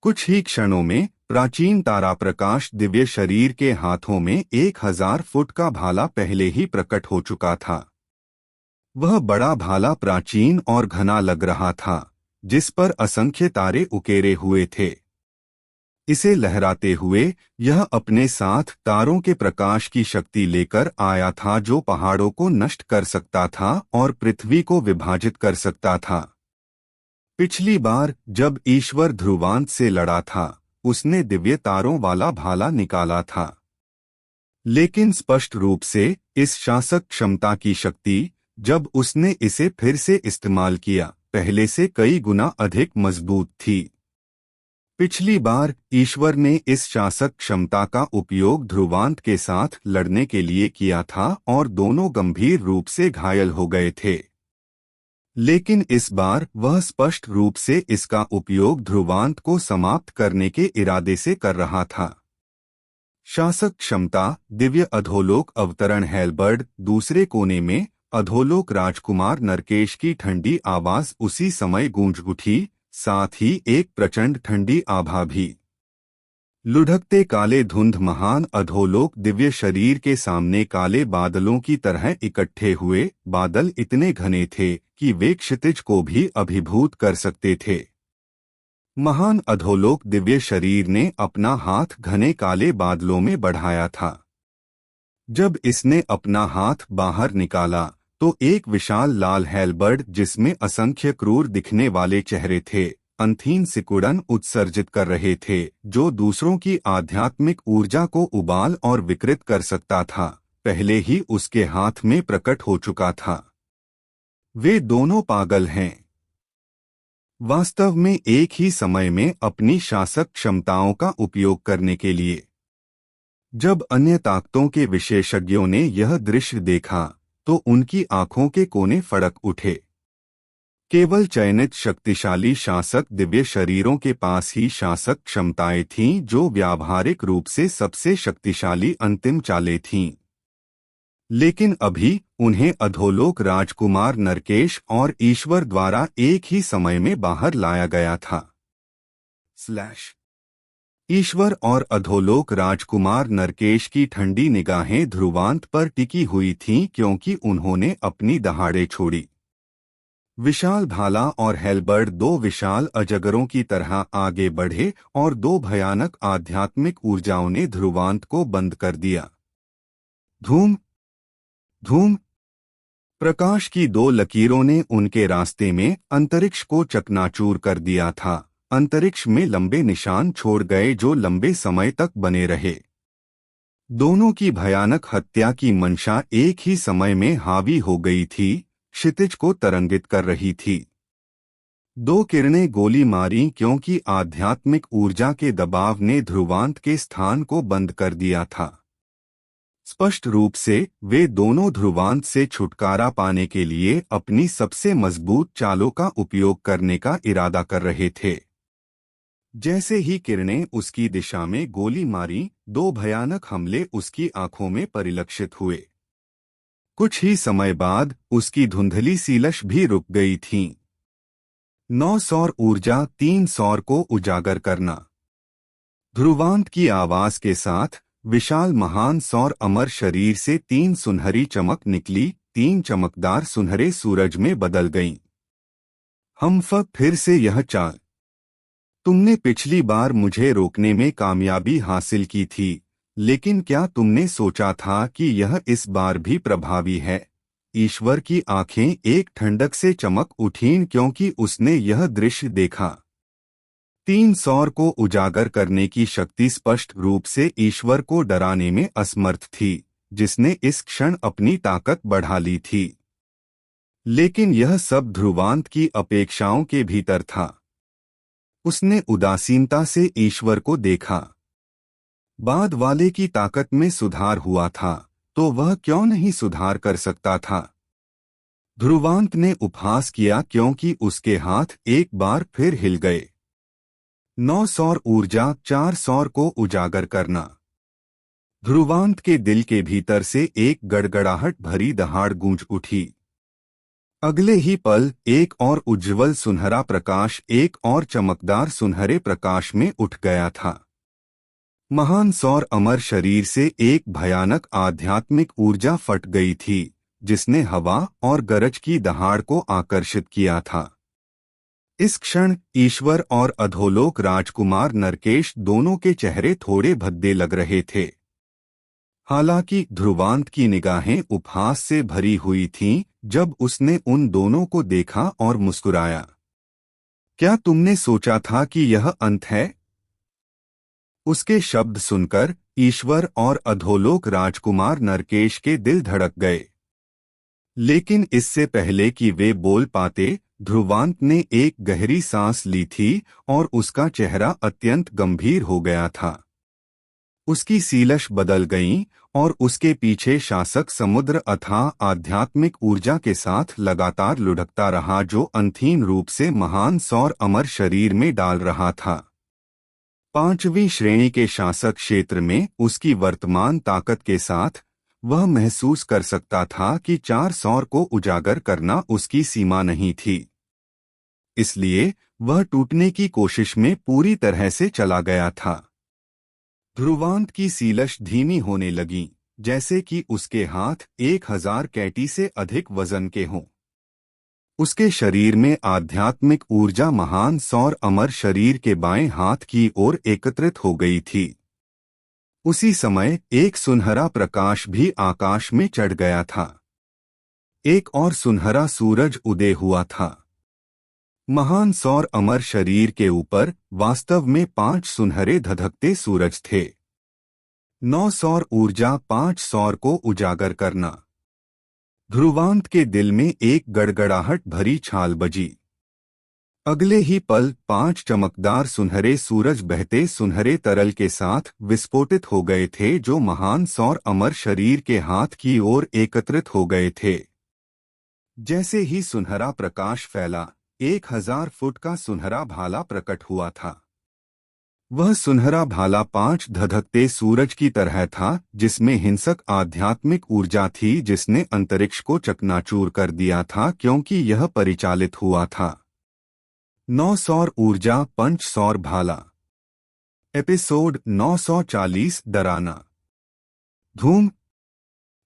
कुछ ही क्षणों में प्राचीन तारा प्रकाश दिव्य शरीर के हाथों में 1000 फुट का भाला पहले ही प्रकट हो चुका था। वह बड़ा भाला प्राचीन और घना लग रहा था, जिस पर असंख्य तारे उकेरे हुए थे। इसे लहराते हुए यह अपने साथ तारों के प्रकाश की शक्ति लेकर आया था जो पहाड़ों को नष्ट कर सकता था और पृथ्वी को विभाजित कर सकता था। पिछली बार जब ईश्वर ध्रुवांत से लड़ा था, उसने दिव्य तारों वाला भाला निकाला था। लेकिन स्पष्ट रूप से इस शासक क्षमता की शक्ति, जब उसने इसे फिर से इस्तेमाल किया, पहले से कई गुना अधिक मजबूत थी। पिछली बार ईश्वर ने इस शासक क्षमता का उपयोग ध्रुवांत के साथ लड़ने के लिए किया था और दोनों गंभीर रूप से घायल हो गए थे। लेकिन इस बार वह स्पष्ट रूप से इसका उपयोग ध्रुवांत को समाप्त करने के इरादे से कर रहा था। शासक क्षमता, दिव्य अधोलोक अवतरण हेलबर्ड। दूसरे कोने में अधोलोक राजकुमार नरकेश की ठंडी आवाज उसी समय गूंज उठी, साथ ही एक प्रचंड ठंडी आभा भी। लुढ़कते काले धुंध महान अधोलोक दिव्य शरीर के सामने काले बादलों की तरह इकट्ठे हुए। बादल इतने घने थे कि वे क्षितिज को भी अभिभूत कर सकते थे। महान अधोलोक दिव्य शरीर ने अपना हाथ घने काले बादलों में बढ़ाया था। जब इसने अपना हाथ बाहर निकाला तो एक विशाल लाल हेलबर्ड जिसमें असंख्य क्रूर दिखने वाले चेहरे थे, अंथीन सिकुड़न उत्सर्जित कर रहे थे, जो दूसरों की आध्यात्मिक ऊर्जा को उबाल और विकृत कर सकता था, पहले ही उसके हाथ में प्रकट हो चुका था। वे दोनों पागल हैं। वास्तव में एक ही समय में अपनी शासक क्षमताओं का उपयोग करने के लिए। जब अन्य ताकतों के विशेषज्ञों ने यह दृश्य देखा तो उनकी आंखों के कोने फड़क उठे। केवल चयनित शक्तिशाली शासक दिव्य शरीरों के पास ही शासक क्षमताएं थीं जो व्यावहारिक रूप से सबसे शक्तिशाली अंतिम चालें थीं। लेकिन अभी उन्हें अधोलोक राजकुमार नरकेश और ईश्वर द्वारा एक ही समय में बाहर लाया गया था। ईश्वर और अधोलोक राजकुमार नरकेश की ठंडी निगाहें ध्रुवांत पर टिकी हुई थीं क्योंकि उन्होंने अपनी दहाड़े छोड़ी। विशाल भाला और हेलबर्ड दो विशाल अजगरों की तरह आगे बढ़े और दो भयानक आध्यात्मिक ऊर्जाओं ने ध्रुवांत को बंद कर दिया। धूम धूम प्रकाश की दो लकीरों ने उनके रास्ते में अंतरिक्ष को चकनाचूर कर दिया था। अंतरिक्ष में लंबे निशान छोड़ गए जो लंबे समय तक बने रहे। दोनों की भयानक हत्या की मंशा एक ही समय में हावी हो गई थी, क्षितिज को तरंगित कर रही थी। दो किरणें गोली मारी क्योंकि आध्यात्मिक ऊर्जा के दबाव ने ध्रुवांत के स्थान को बंद कर दिया था। स्पष्ट रूप से वे दोनों ध्रुवांत से छुटकारा पाने के लिए अपनी सबसे मजबूत चालों का उपयोग करने का इरादा कर रहे थे। जैसे ही किरणें उसकी दिशा में गोली मारी, दो भयानक हमले उसकी आंखों में परिलक्षित हुए। कुछ ही समय बाद उसकी धुंधली सी लश भी रुक गई थी। 9 सौर ऊर्जा 3 सौर को उजागर करना। ध्रुवांत की आवाज के साथ विशाल महान सौर अमर शरीर से 3 सुनहरी चमक निकली, 3 चमकदार सुनहरे सूरज में बदल गईं। हम फिर से यह चाल। तुमने पिछली बार मुझे रोकने में कामयाबी हासिल की थी, लेकिन क्या तुमने सोचा था कि यह इस बार भी प्रभावी है? ईश्वर की आंखें एक ठंडक से चमक उठीं क्योंकि उसने यह दृश्य देखा। 3 सौर को उजागर करने की शक्ति स्पष्ट रूप से ईश्वर को डराने में असमर्थ थी, जिसने इस क्षण अपनी ताकत बढ़ा ली थी। लेकिन यह सब ध्रुवांत की अपेक्षाओं के भीतर था। उसने उदासीनता से ईश्वर को देखा। बाद वाले की ताकत में सुधार हुआ था, तो वह क्यों नहीं सुधार कर सकता था? ध्रुवांत ने उपहास किया क्योंकि उसके हाथ एक बार फिर हिल गए। 9 सौर ऊर्जा 4 सौर को उजागर करना। ध्रुवांत के दिल के भीतर से एक गड़गड़ाहट भरी दहाड़ गूंज उठी। अगले ही पल एक और उज्ज्वल सुनहरा प्रकाश एक और चमकदार सुनहरे प्रकाश में उठ गया था। महान सौर अमर शरीर से एक भयानक आध्यात्मिक ऊर्जा फट गई थी, जिसने हवा और गरज की दहाड़ को आकर्षित किया था। इस क्षण ईश्वर और अधोलोक राजकुमार नरकेश दोनों के चेहरे थोड़े भद्दे लग रहे थे। हालांकि ध्रुवांत की निगाहें उपहास से भरी हुई थीं जब उसने उन दोनों को देखा और मुस्कुराया। क्या तुमने सोचा था कि यह अंत है? उसके शब्द सुनकर ईश्वर और अधोलोक राजकुमार नरकेश के दिल धड़क गए। लेकिन इससे पहले कि वे बोल पाते, ध्रुवांत ने एक गहरी सांस ली थी और उसका चेहरा अत्यंत गंभीर हो गया था। उसकी सीलश बदल गईं और उसके पीछे शासक समुद्र अथाह आध्यात्मिक ऊर्जा के साथ लगातार लुढ़कता रहा, जो अंतहीन रूप से महान सौर अमर शरीर में डाल रहा था। पांचवी श्रेणी के शासक क्षेत्र में उसकी वर्तमान ताकत के साथ वह महसूस कर सकता था कि 4 सौर को उजागर करना उसकी सीमा नहीं थी। इसलिए वह टूटने की कोशिश में पूरी तरह से चला गया था। ध्रुवांत की सीलश धीमी होने लगी, जैसे कि उसके हाथ 1000 कैटी से अधिक वजन के हों। उसके शरीर में आध्यात्मिक ऊर्जा महान सौर अमर शरीर के बाएं हाथ की ओर एकत्रित हो गई थी। उसी समय एक सुनहरा प्रकाश भी आकाश में चढ़ गया था। एक और सुनहरा सूरज उदय हुआ था। महान सौर अमर शरीर के ऊपर वास्तव में 5 सुनहरे धधकते सूरज थे। 9 सौर ऊर्जा 5 सौर को उजागर करना। ध्रुवांत के दिल में एक गड़गड़ाहट भरी छाल बजी। अगले ही पल 5 चमकदार सुनहरे सूरज बहते सुनहरे तरल के साथ विस्फोटित हो गए थे, जो महान सौर अमर शरीर के हाथ की ओर एकत्रित हो गए थे। जैसे ही सुनहरा प्रकाश फैला, 1000 फुट का सुनहरा भाला प्रकट हुआ था। वह सुनहरा भाला 5 धधकते सूरज की तरह था, जिसमें हिंसक आध्यात्मिक ऊर्जा थी जिसने अंतरिक्ष को चकनाचूर कर दिया था, क्योंकि यह परिचालित हुआ था। 9 सौर ऊर्जा पंच सौर भाला। एपिसोड 940 डराना। धूम।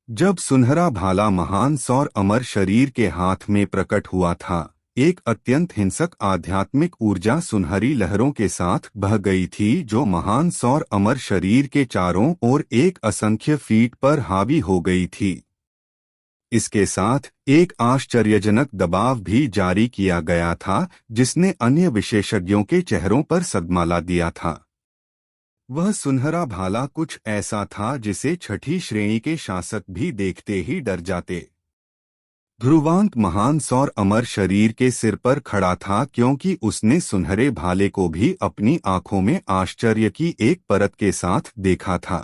जब सुनहरा भाला महान सौर अमर शरीर के हाथ में प्रकट हुआ था, एक अत्यंत हिंसक आध्यात्मिक ऊर्जा सुनहरी लहरों के साथ बह गई थी, जो महान सौर अमर शरीर के चारों ओर एक असंख्य फीट पर हावी हो गई थी। इसके साथ एक आश्चर्यजनक दबाव भी जारी किया गया था, जिसने अन्य विशेषज्ञों के चेहरों पर सदमा ला दिया था। वह सुनहरा भाला कुछ ऐसा था जिसे 6ठी श्रेणी के शासक भी देखते ही डर जाते। ध्रुवांत महान सौर अमर शरीर के सिर पर खड़ा था, क्योंकि उसने सुनहरे भाले को भी अपनी आंखों में आश्चर्य की एक परत के साथ देखा था।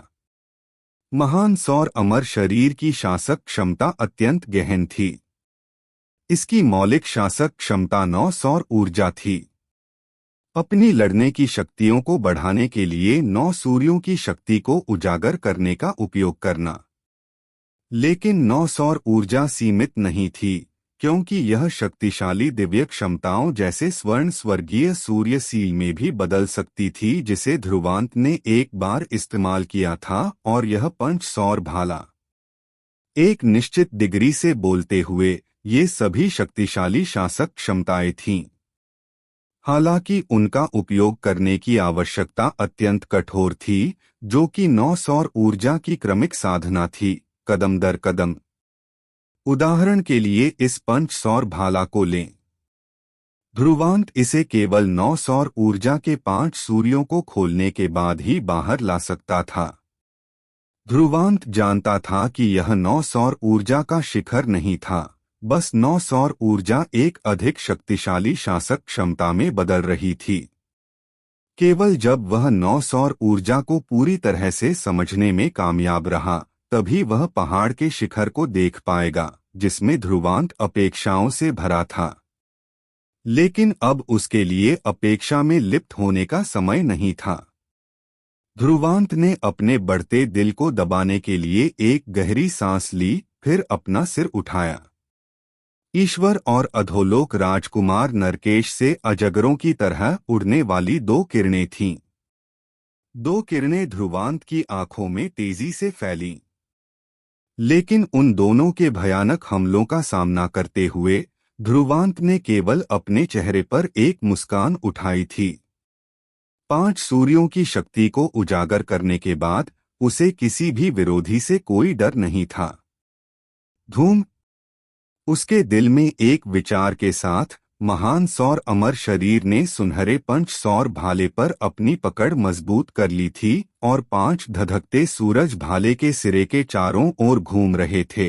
महान सौर अमर शरीर की शासक क्षमता अत्यंत गहन थी। इसकी मौलिक शासक क्षमता 9 सौर ऊर्जा थी। अपनी लड़ने की शक्तियों को बढ़ाने के लिए 9 सूर्यों की शक्ति को उजागर करने का उपयोग करना। लेकिन 9 सौर ऊर्जा सीमित नहीं थी, क्योंकि यह शक्तिशाली दिव्य क्षमताओं जैसे स्वर्ण स्वर्गीय सूर्य सील में भी बदल सकती थी, जिसे ध्रुवांत ने एक बार इस्तेमाल किया था, और यह पंच सौर भाला। एक निश्चित डिग्री से बोलते हुए ये सभी शक्तिशाली शासक क्षमताएं थीं। हालांकि उनका उपयोग करने की आवश्यकता अत्यंत कठोर थी, जो कि 9 सौर ऊर्जा की क्रमिक साधना थी, कदम दर कदम। उदाहरण के लिए इस पंच सौर भाला को लें। ध्रुवांत इसे केवल 9 सौर ऊर्जा के 5 सूर्यों को खोलने के बाद ही बाहर ला सकता था। ध्रुवांत जानता था कि यह 9 सौर ऊर्जा का शिखर नहीं था, बस 9 सौर ऊर्जा एक अधिक शक्तिशाली शासक क्षमता में बदल रही थी। केवल जब वह 9 सौर ऊर्जा को पूरी तरह से समझने में कामयाब रहा, तभी वह पहाड़ के शिखर को देख पाएगा, जिसमें ध्रुवांत अपेक्षाओं से भरा था। लेकिन अब उसके लिए अपेक्षा में लिप्त होने का समय नहीं था। ध्रुवांत ने अपने बढ़ते दिल को दबाने के लिए एक गहरी सांस ली, फिर अपना सिर उठाया। ईश्वर और अधोलोक राजकुमार नरकेश से अजगरों की तरह उड़ने वाली 2 किरणें थीं। 2 किरणें ध्रुवांत की आंखों में तेजी से फैलीं। लेकिन उन दोनों के भयानक हमलों का सामना करते हुए ध्रुवांत ने केवल अपने चेहरे पर एक मुस्कान उठाई थी। 5 सूर्यों की शक्ति को उजागर करने के बाद उसे किसी भी विरोधी से कोई डर नहीं था। धूम। उसके दिल में एक विचार के साथ महान सौर अमर शरीर ने सुनहरे पंच सौर भाले पर अपनी पकड़ मजबूत कर ली थी और 5 धधकते सूरज भाले के सिरे के चारों ओर घूम रहे थे।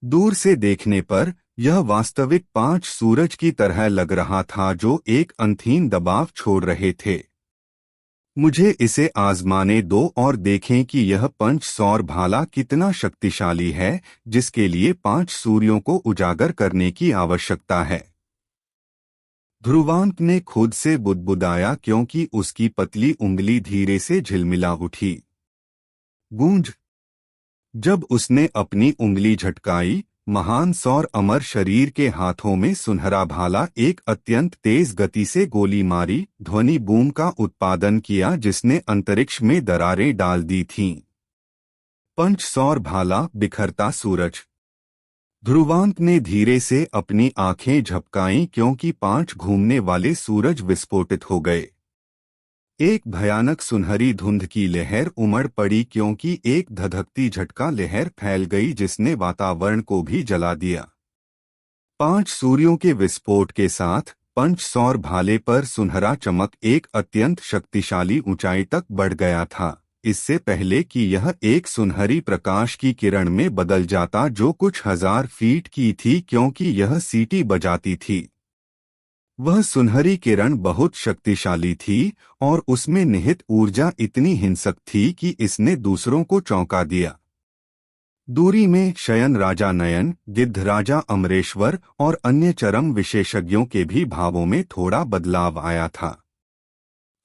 दूर से देखने पर यह वास्तविक 5 सूरज की तरह लग रहा था, जो एक अनथीन दबाव छोड़ रहे थे। मुझे इसे आजमाने दो और देखें कि यह पंच सौर भाला कितना शक्तिशाली है, जिसके लिए 5 सूर्यों को उजागर करने की आवश्यकता है। ध्रुवांत ने खुद से बुदबुदाया क्योंकि उसकी पतली उंगली धीरे से झिलमिला उठी। गूंज। जब उसने अपनी उंगली झटकाई, महान सौर अमर शरीर के हाथों में सुनहरा भाला एक अत्यंत तेज गति से गोली मारी, ध्वनि बूम का उत्पादन किया जिसने अंतरिक्ष में दरारें डाल दी थीं। पंच सौर भाला, बिखरता सूरज। ध्रुवांत ने धीरे से अपनी आंखें झपकाईं क्योंकि 5 घूमने वाले सूरज विस्फोटित हो गए। एक भयानक सुनहरी धुंध की लहर उमड़ पड़ी क्योंकि एक धधकती झटका लहर फैल गई जिसने वातावरण को भी जला दिया। 5 सूर्यों के विस्फोट के साथ पंच सौर भाले पर सुनहरा चमक एक अत्यंत शक्तिशाली ऊंचाई तक बढ़ गया था, इससे पहले कि यह एक सुनहरी प्रकाश की किरण में बदल जाता जो कुछ हजार फीट की थी क्योंकि यह सीटी बजाती थी। वह सुनहरी किरण बहुत शक्तिशाली थी और उसमें निहित ऊर्जा इतनी हिंसक थी कि इसने दूसरों को चौंका दिया। दूरी में शयन राजा नयन, गिद्ध राजा अमरेश्वर और अन्य चरम विशेषज्ञों के भी भावों में थोड़ा बदलाव आया था।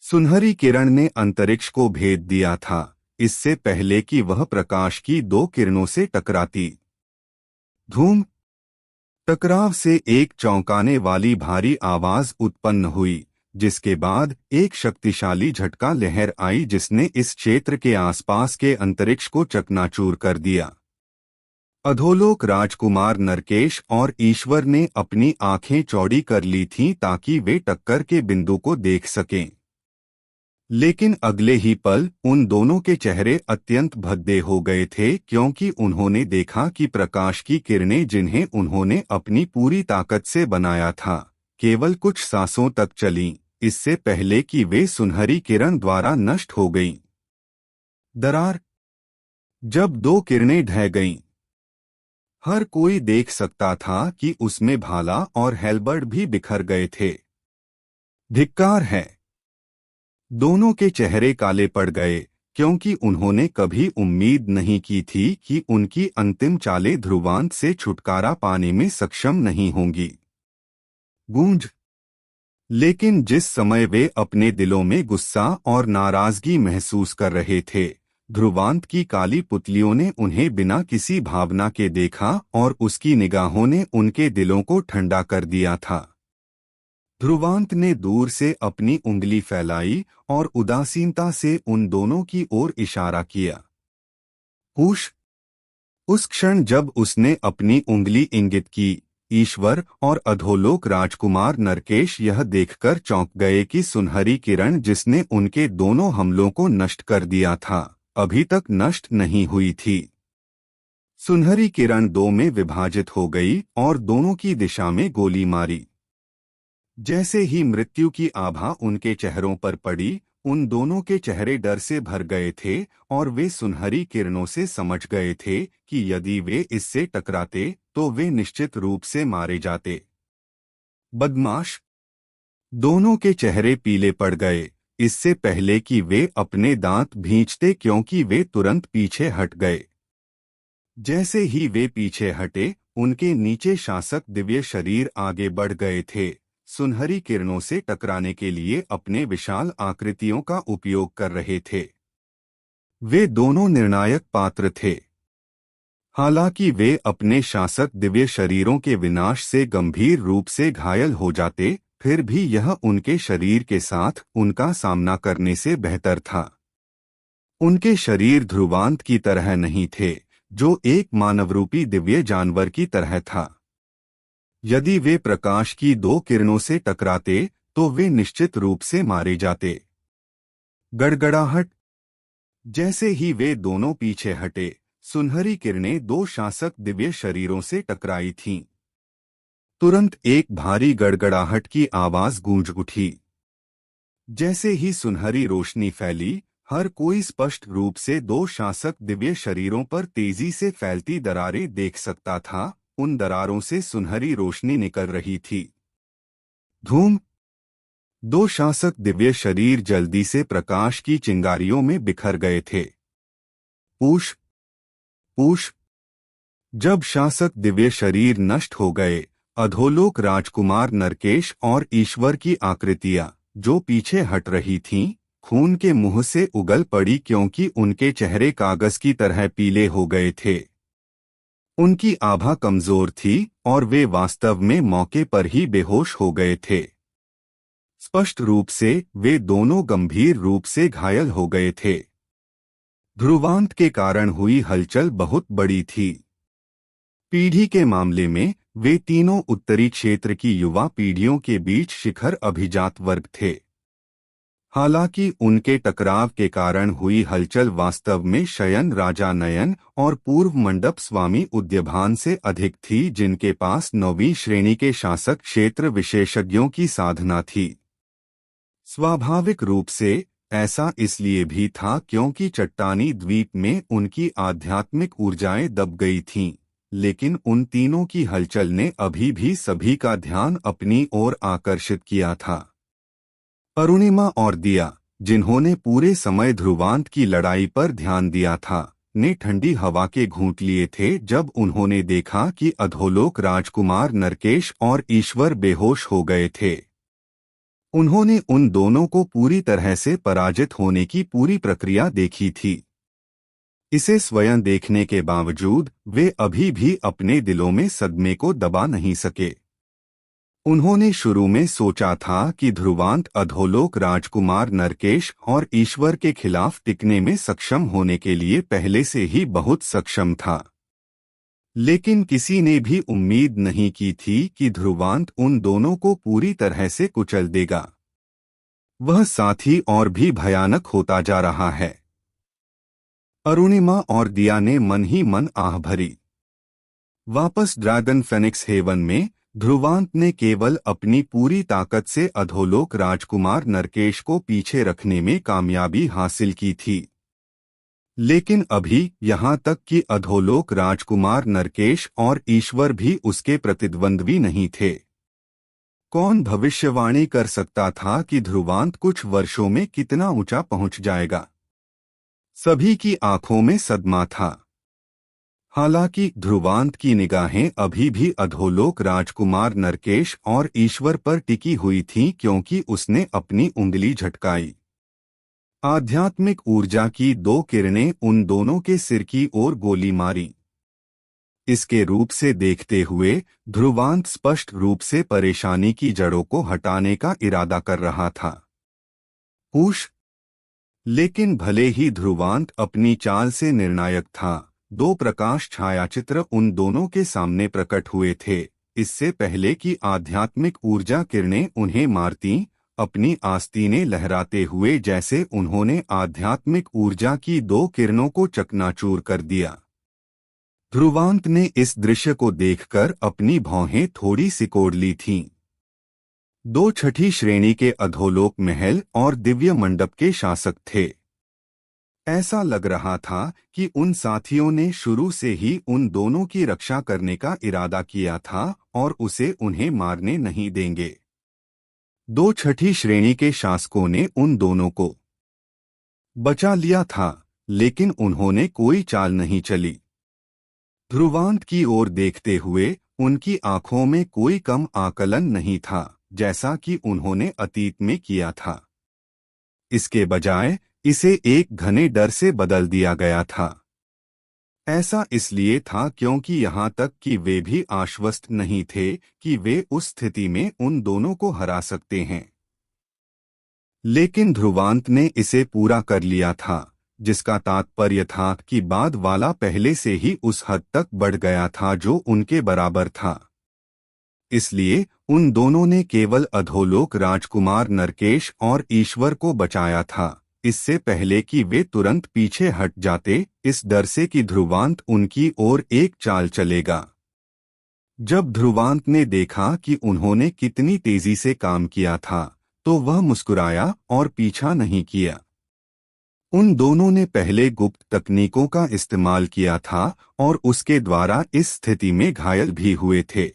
सुनहरी किरण ने अंतरिक्ष को भेद दिया था, इससे पहले कि वह प्रकाश की 2 किरणों से टकराती। धूम। टकराव से एक चौंकाने वाली भारी आवाज उत्पन्न हुई, जिसके बाद एक शक्तिशाली झटका लहर आई जिसने इस क्षेत्र के आसपास के अंतरिक्ष को चकनाचूर कर दिया। अधोलोक राजकुमार नरकेश और ईश्वर ने अपनी आंखें चौड़ी कर ली थीं ताकि वे टक्कर के बिंदु को देख सकें। लेकिन अगले ही पल उन दोनों के चेहरे अत्यंत भद्दे हो गए थे क्योंकि उन्होंने देखा कि प्रकाश की किरणें जिन्हें उन्होंने अपनी पूरी ताकत से बनाया था, केवल कुछ सांसों तक चलीं, इससे पहले कि वे सुनहरी किरण द्वारा नष्ट हो गईं। दरार। जब 2 किरणें ढह गईं, हर कोई देख सकता था कि उसमें भाला और हेल्बर्ड भी बिखर गए थे। धिक्कार है। दोनों के चेहरे काले पड़ गए क्योंकि उन्होंने कभी उम्मीद नहीं की थी कि उनकी अंतिम चालें ध्रुवांत से छुटकारा पाने में सक्षम नहीं होंगी। गूंज। लेकिन जिस समय वे अपने दिलों में गुस्सा और नाराजगी महसूस कर रहे थे, ध्रुवांत की काली पुतलियों ने उन्हें बिना किसी भावना के देखा और उसकी निगाहों ने उनके दिलों को ठंडा कर दिया था। ध्रुवांत ने दूर से अपनी उंगली फैलाई और उदासीनता से उन दोनों की ओर इशारा किया। हुश। उस क्षण जब उसने अपनी उंगली इंगित की, ईश्वर और अधोलोक राजकुमार नरकेश यह देखकर चौंक गए कि सुनहरी किरण जिसने उनके दोनों हमलों को नष्ट कर दिया था, अभी तक नष्ट नहीं हुई थी। सुनहरी किरण 2 में विभाजित हो गई और दोनों की दिशा में गोली मारी। जैसे ही मृत्यु की आभा उनके चेहरों पर पड़ी, उन दोनों के चेहरे डर से भर गए थे और वे सुनहरी किरणों से समझ गए थे कि यदि वे इससे टकराते तो वे निश्चित रूप से मारे जाते। बदमाश। दोनों के चेहरे पीले पड़ गए, इससे पहले कि वे अपने दांत भींचते क्योंकि वे तुरंत पीछे हट गए। जैसे ही वे पीछे हटे, उनके नीचे शासक दिव्य शरीर आगे बढ़ गए थे, सुनहरी किरणों से टकराने के लिए अपने विशाल आकृतियों का उपयोग कर रहे थे। वे दोनों निर्णायक पात्र थे। हालांकि वे अपने शासक दिव्य शरीरों के विनाश से गंभीर रूप से घायल हो जाते, फिर भी यह उनके शरीर के साथ उनका सामना करने से बेहतर था। उनके शरीर ध्रुवांत की तरह नहीं थे, जो एक मानवरूपी दिव्य जानवर की तरह था। यदि वे प्रकाश की 2 किरणों से टकराते तो वे निश्चित रूप से मारे जाते। गड़गड़ाहट। जैसे ही वे दोनों पीछे हटे, सुनहरी किरणें 2 शासक दिव्य शरीरों से टकराई थीं। तुरंत एक भारी गड़गड़ाहट की आवाज गूंज उठी। जैसे ही सुनहरी रोशनी फैली, हर कोई स्पष्ट रूप से 2 शासक दिव्य शरीरों पर तेजी से फैलती दरारें देख सकता था। उन दरारों से सुनहरी रोशनी निकल रही थी। धूम। दो शासक दिव्य शरीर जल्दी से प्रकाश की चिंगारियों में बिखर गए थे। पूष पूष। जब शासक दिव्य शरीर नष्ट हो गए, अधोलोक राजकुमार नरकेश और ईश्वर की आकृतियां, जो पीछे हट रही थीं, खून के मुंह से उगल पड़ी क्योंकि उनके चेहरे कागज की तरह पीले हो गए थे। उनकी आभा कमजोर थी और वे वास्तव में मौके पर ही बेहोश हो गए थे। स्पष्ट रूप से वे दोनों गंभीर रूप से घायल हो गए थे। ध्रुवांत के कारण हुई हलचल बहुत बड़ी थी। पीढ़ी के मामले में वे तीनों उत्तरी क्षेत्र की युवा पीढ़ियों के बीच शिखर अभिजात वर्ग थे। हालांकि उनके टकराव के कारण हुई हलचल वास्तव में शयन राजा नयन और पूर्व मंडप स्वामी उद्यभान से अधिक थी, जिनके पास 9वीं श्रेणी के शासक क्षेत्र विशेषज्ञों की साधना थी। स्वाभाविक रूप से ऐसा इसलिए भी था क्योंकि चट्टानी द्वीप में उनकी आध्यात्मिक ऊर्जाएं दब गई थीं, लेकिन उन तीनों की हलचल ने अभी भी सभी का ध्यान अपनी ओर आकर्षित किया था। अरुणिमा और दिया, जिन्होंने पूरे समय ध्रुवांत की लड़ाई पर ध्यान दिया था, ने ठंडी हवा के घूंट लिए थे जब उन्होंने देखा कि अधोलोक राजकुमार नरकेश और ईश्वर बेहोश हो गए थे। उन्होंने उन दोनों को पूरी तरह से पराजित होने की पूरी प्रक्रिया देखी थी। इसे स्वयं देखने के बावजूद वे अभी भी अपने दिलों में सदमे को दबा नहीं सके। उन्होंने शुरू में सोचा था कि ध्रुवांत अधोलोक राजकुमार नरकेश और ईश्वर के खिलाफ टिकने में सक्षम होने के लिए पहले से ही बहुत सक्षम था, लेकिन किसी ने भी उम्मीद नहीं की थी कि ध्रुवांत उन दोनों को पूरी तरह से कुचल देगा। वह साथ ही और भी भयानक होता जा रहा है। अरुणिमा और दिया ने मन ही मन आह भरी। वापस ड्रैगन फेनिक्स हेवन में ध्रुवांत ने केवल अपनी पूरी ताकत से अधोलोक राजकुमार नरकेश को पीछे रखने में कामयाबी हासिल की थी, लेकिन अभी यहाँ तक कि अधोलोक राजकुमार नरकेश और ईश्वर भी उसके प्रतिद्वंद्वी नहीं थे। कौन भविष्यवाणी कर सकता था कि ध्रुवांत कुछ वर्षों में कितना ऊंचा पहुंच जाएगा? सभी की आंखों में सदमा था। हालांकि ध्रुवांत की निगाहें अभी भी अधोलोक राजकुमार नरकेश और ईश्वर पर टिकी हुई थीं क्योंकि उसने अपनी उंगली झटकाई। आध्यात्मिक ऊर्जा की 2 किरणें उन दोनों के सिर की ओर गोली मारी। इसके रूप से देखते हुए ध्रुवांत स्पष्ट रूप से परेशानी की जड़ों को हटाने का इरादा कर रहा था। पूष। लेकिन भले ही ध्रुवांत अपनी चाल से निर्णायक था, 2 प्रकाश छायाचित्र उन दोनों के सामने प्रकट हुए थे। इससे पहले कि आध्यात्मिक ऊर्जा किरणें उन्हें मारती, अपनी आस्तीनें लहराते हुए जैसे उन्होंने आध्यात्मिक ऊर्जा की 2 किरणों को चकनाचूर कर दिया। ध्रुवांत ने इस दृश्य को देखकर अपनी भौहें थोड़ी सिकोड़ ली थीं। 2 छठी श्रेणी के अधोलोक महल और दिव्य मंडप के शासक थे। ऐसा लग रहा था कि उन साथियों ने शुरू से ही उन दोनों की रक्षा करने का इरादा किया था और उसे उन्हें मारने नहीं देंगे। 2 छठी श्रेणी के शासकों ने उन दोनों को बचा लिया था, लेकिन उन्होंने कोई चाल नहीं चली। ध्रुवांत की ओर देखते हुए उनकी आंखों में कोई कम आकलन नहीं था, जैसा कि उन्होंने अतीत में किया था। इसके बजाय इसे एक घने डर से बदल दिया गया था। ऐसा इसलिए था क्योंकि यहाँ तक कि वे भी आश्वस्त नहीं थे कि वे उस स्थिति में उन दोनों को हरा सकते हैं। लेकिन ध्रुवांत ने इसे पूरा कर लिया था, जिसका तात्पर्य था कि बाद वाला पहले से ही उस हद तक बढ़ गया था जो उनके बराबर था। इसलिए उन दोनों ने केवल अधोलोक राजकुमार नरकेश और ईश्वर को बचाया था, इससे पहले कि वे तुरंत पीछे हट जाते, इस डर से कि ध्रुवांत उनकी ओर एक चाल चलेगा। जब ध्रुवांत ने देखा कि उन्होंने कितनी तेजी से काम किया था, तो वह मुस्कुराया और पीछा नहीं किया। उन दोनों ने पहले गुप्त तकनीकों का इस्तेमाल किया था और उसके द्वारा इस स्थिति में घायल भी हुए थे।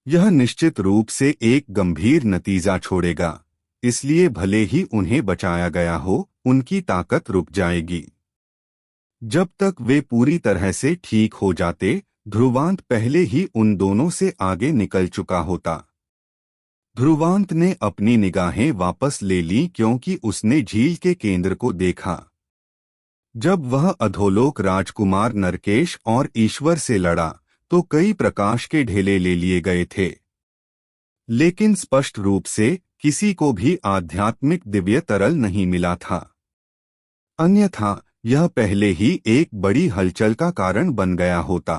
यह निश्चित रूप से एक गंभीर नतीजा छोड़ेगा, इसलिए भले ही उन्हें बचाया गया हो, उनकी ताकत रुक जाएगी। जब तक वे पूरी तरह से ठीक हो जाते, ध्रुवांत पहले ही उन दोनों से आगे निकल चुका होता। ध्रुवांत ने अपनी निगाहें वापस ले ली क्योंकि उसने झील के केंद्र को देखा। जब वह अधोलोक राजकुमार नरकेश और ईश्वर से लड़ा तो कई प्रकाश के ढेले ले लिए गए थे, लेकिन स्पष्ट रूप से किसी को भी आध्यात्मिक दिव्य तरल नहीं मिला था। अन्यथा यह पहले ही एक बड़ी हलचल का कारण बन गया होता।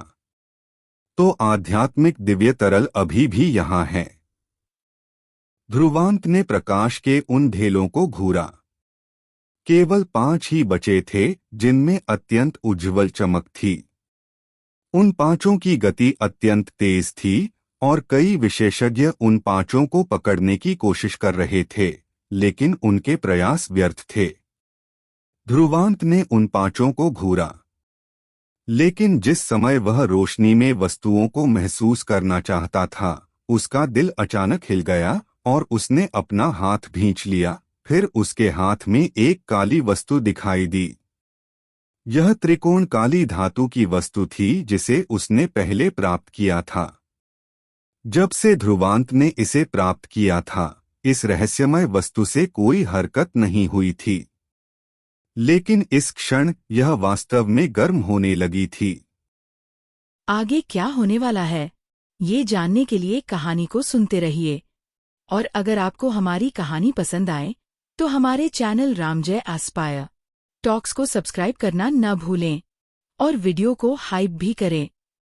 तो आध्यात्मिक दिव्य तरल अभी भी यहाँ है। ध्रुवांत ने प्रकाश के उन ढेलों को घूरा। केवल 5 ही बचे थे जिनमें अत्यंत उज्ज्वल चमक थी। उन 5 की गति अत्यंत तेज थी और कई विशेषज्ञ उन 5 को पकड़ने की कोशिश कर रहे थे, लेकिन उनके प्रयास व्यर्थ थे। ध्रुवांत ने उन 5 को घूरा, लेकिन जिस समय वह रोशनी में वस्तुओं को महसूस करना चाहता था, उसका दिल अचानक हिल गया और उसने अपना हाथ भींच लिया। फिर उसके हाथ में एक काली वस्तु दिखाई दी। यह त्रिकोण काली धातु की वस्तु थी जिसे उसने पहले प्राप्त किया था। जब से ध्रुवांत ने इसे प्राप्त किया था, इस रहस्यमय वस्तु से कोई हरकत नहीं हुई थी, लेकिन इस क्षण यह वास्तव में गर्म होने लगी थी। आगे क्या होने वाला है, ये जानने के लिए कहानी को सुनते रहिए। और अगर आपको हमारी कहानी पसंद आए तो हमारे चैनल रामजय एस्पायर टॉक्स को सब्सक्राइब करना न भूलें और वीडियो को हाइप भी करें।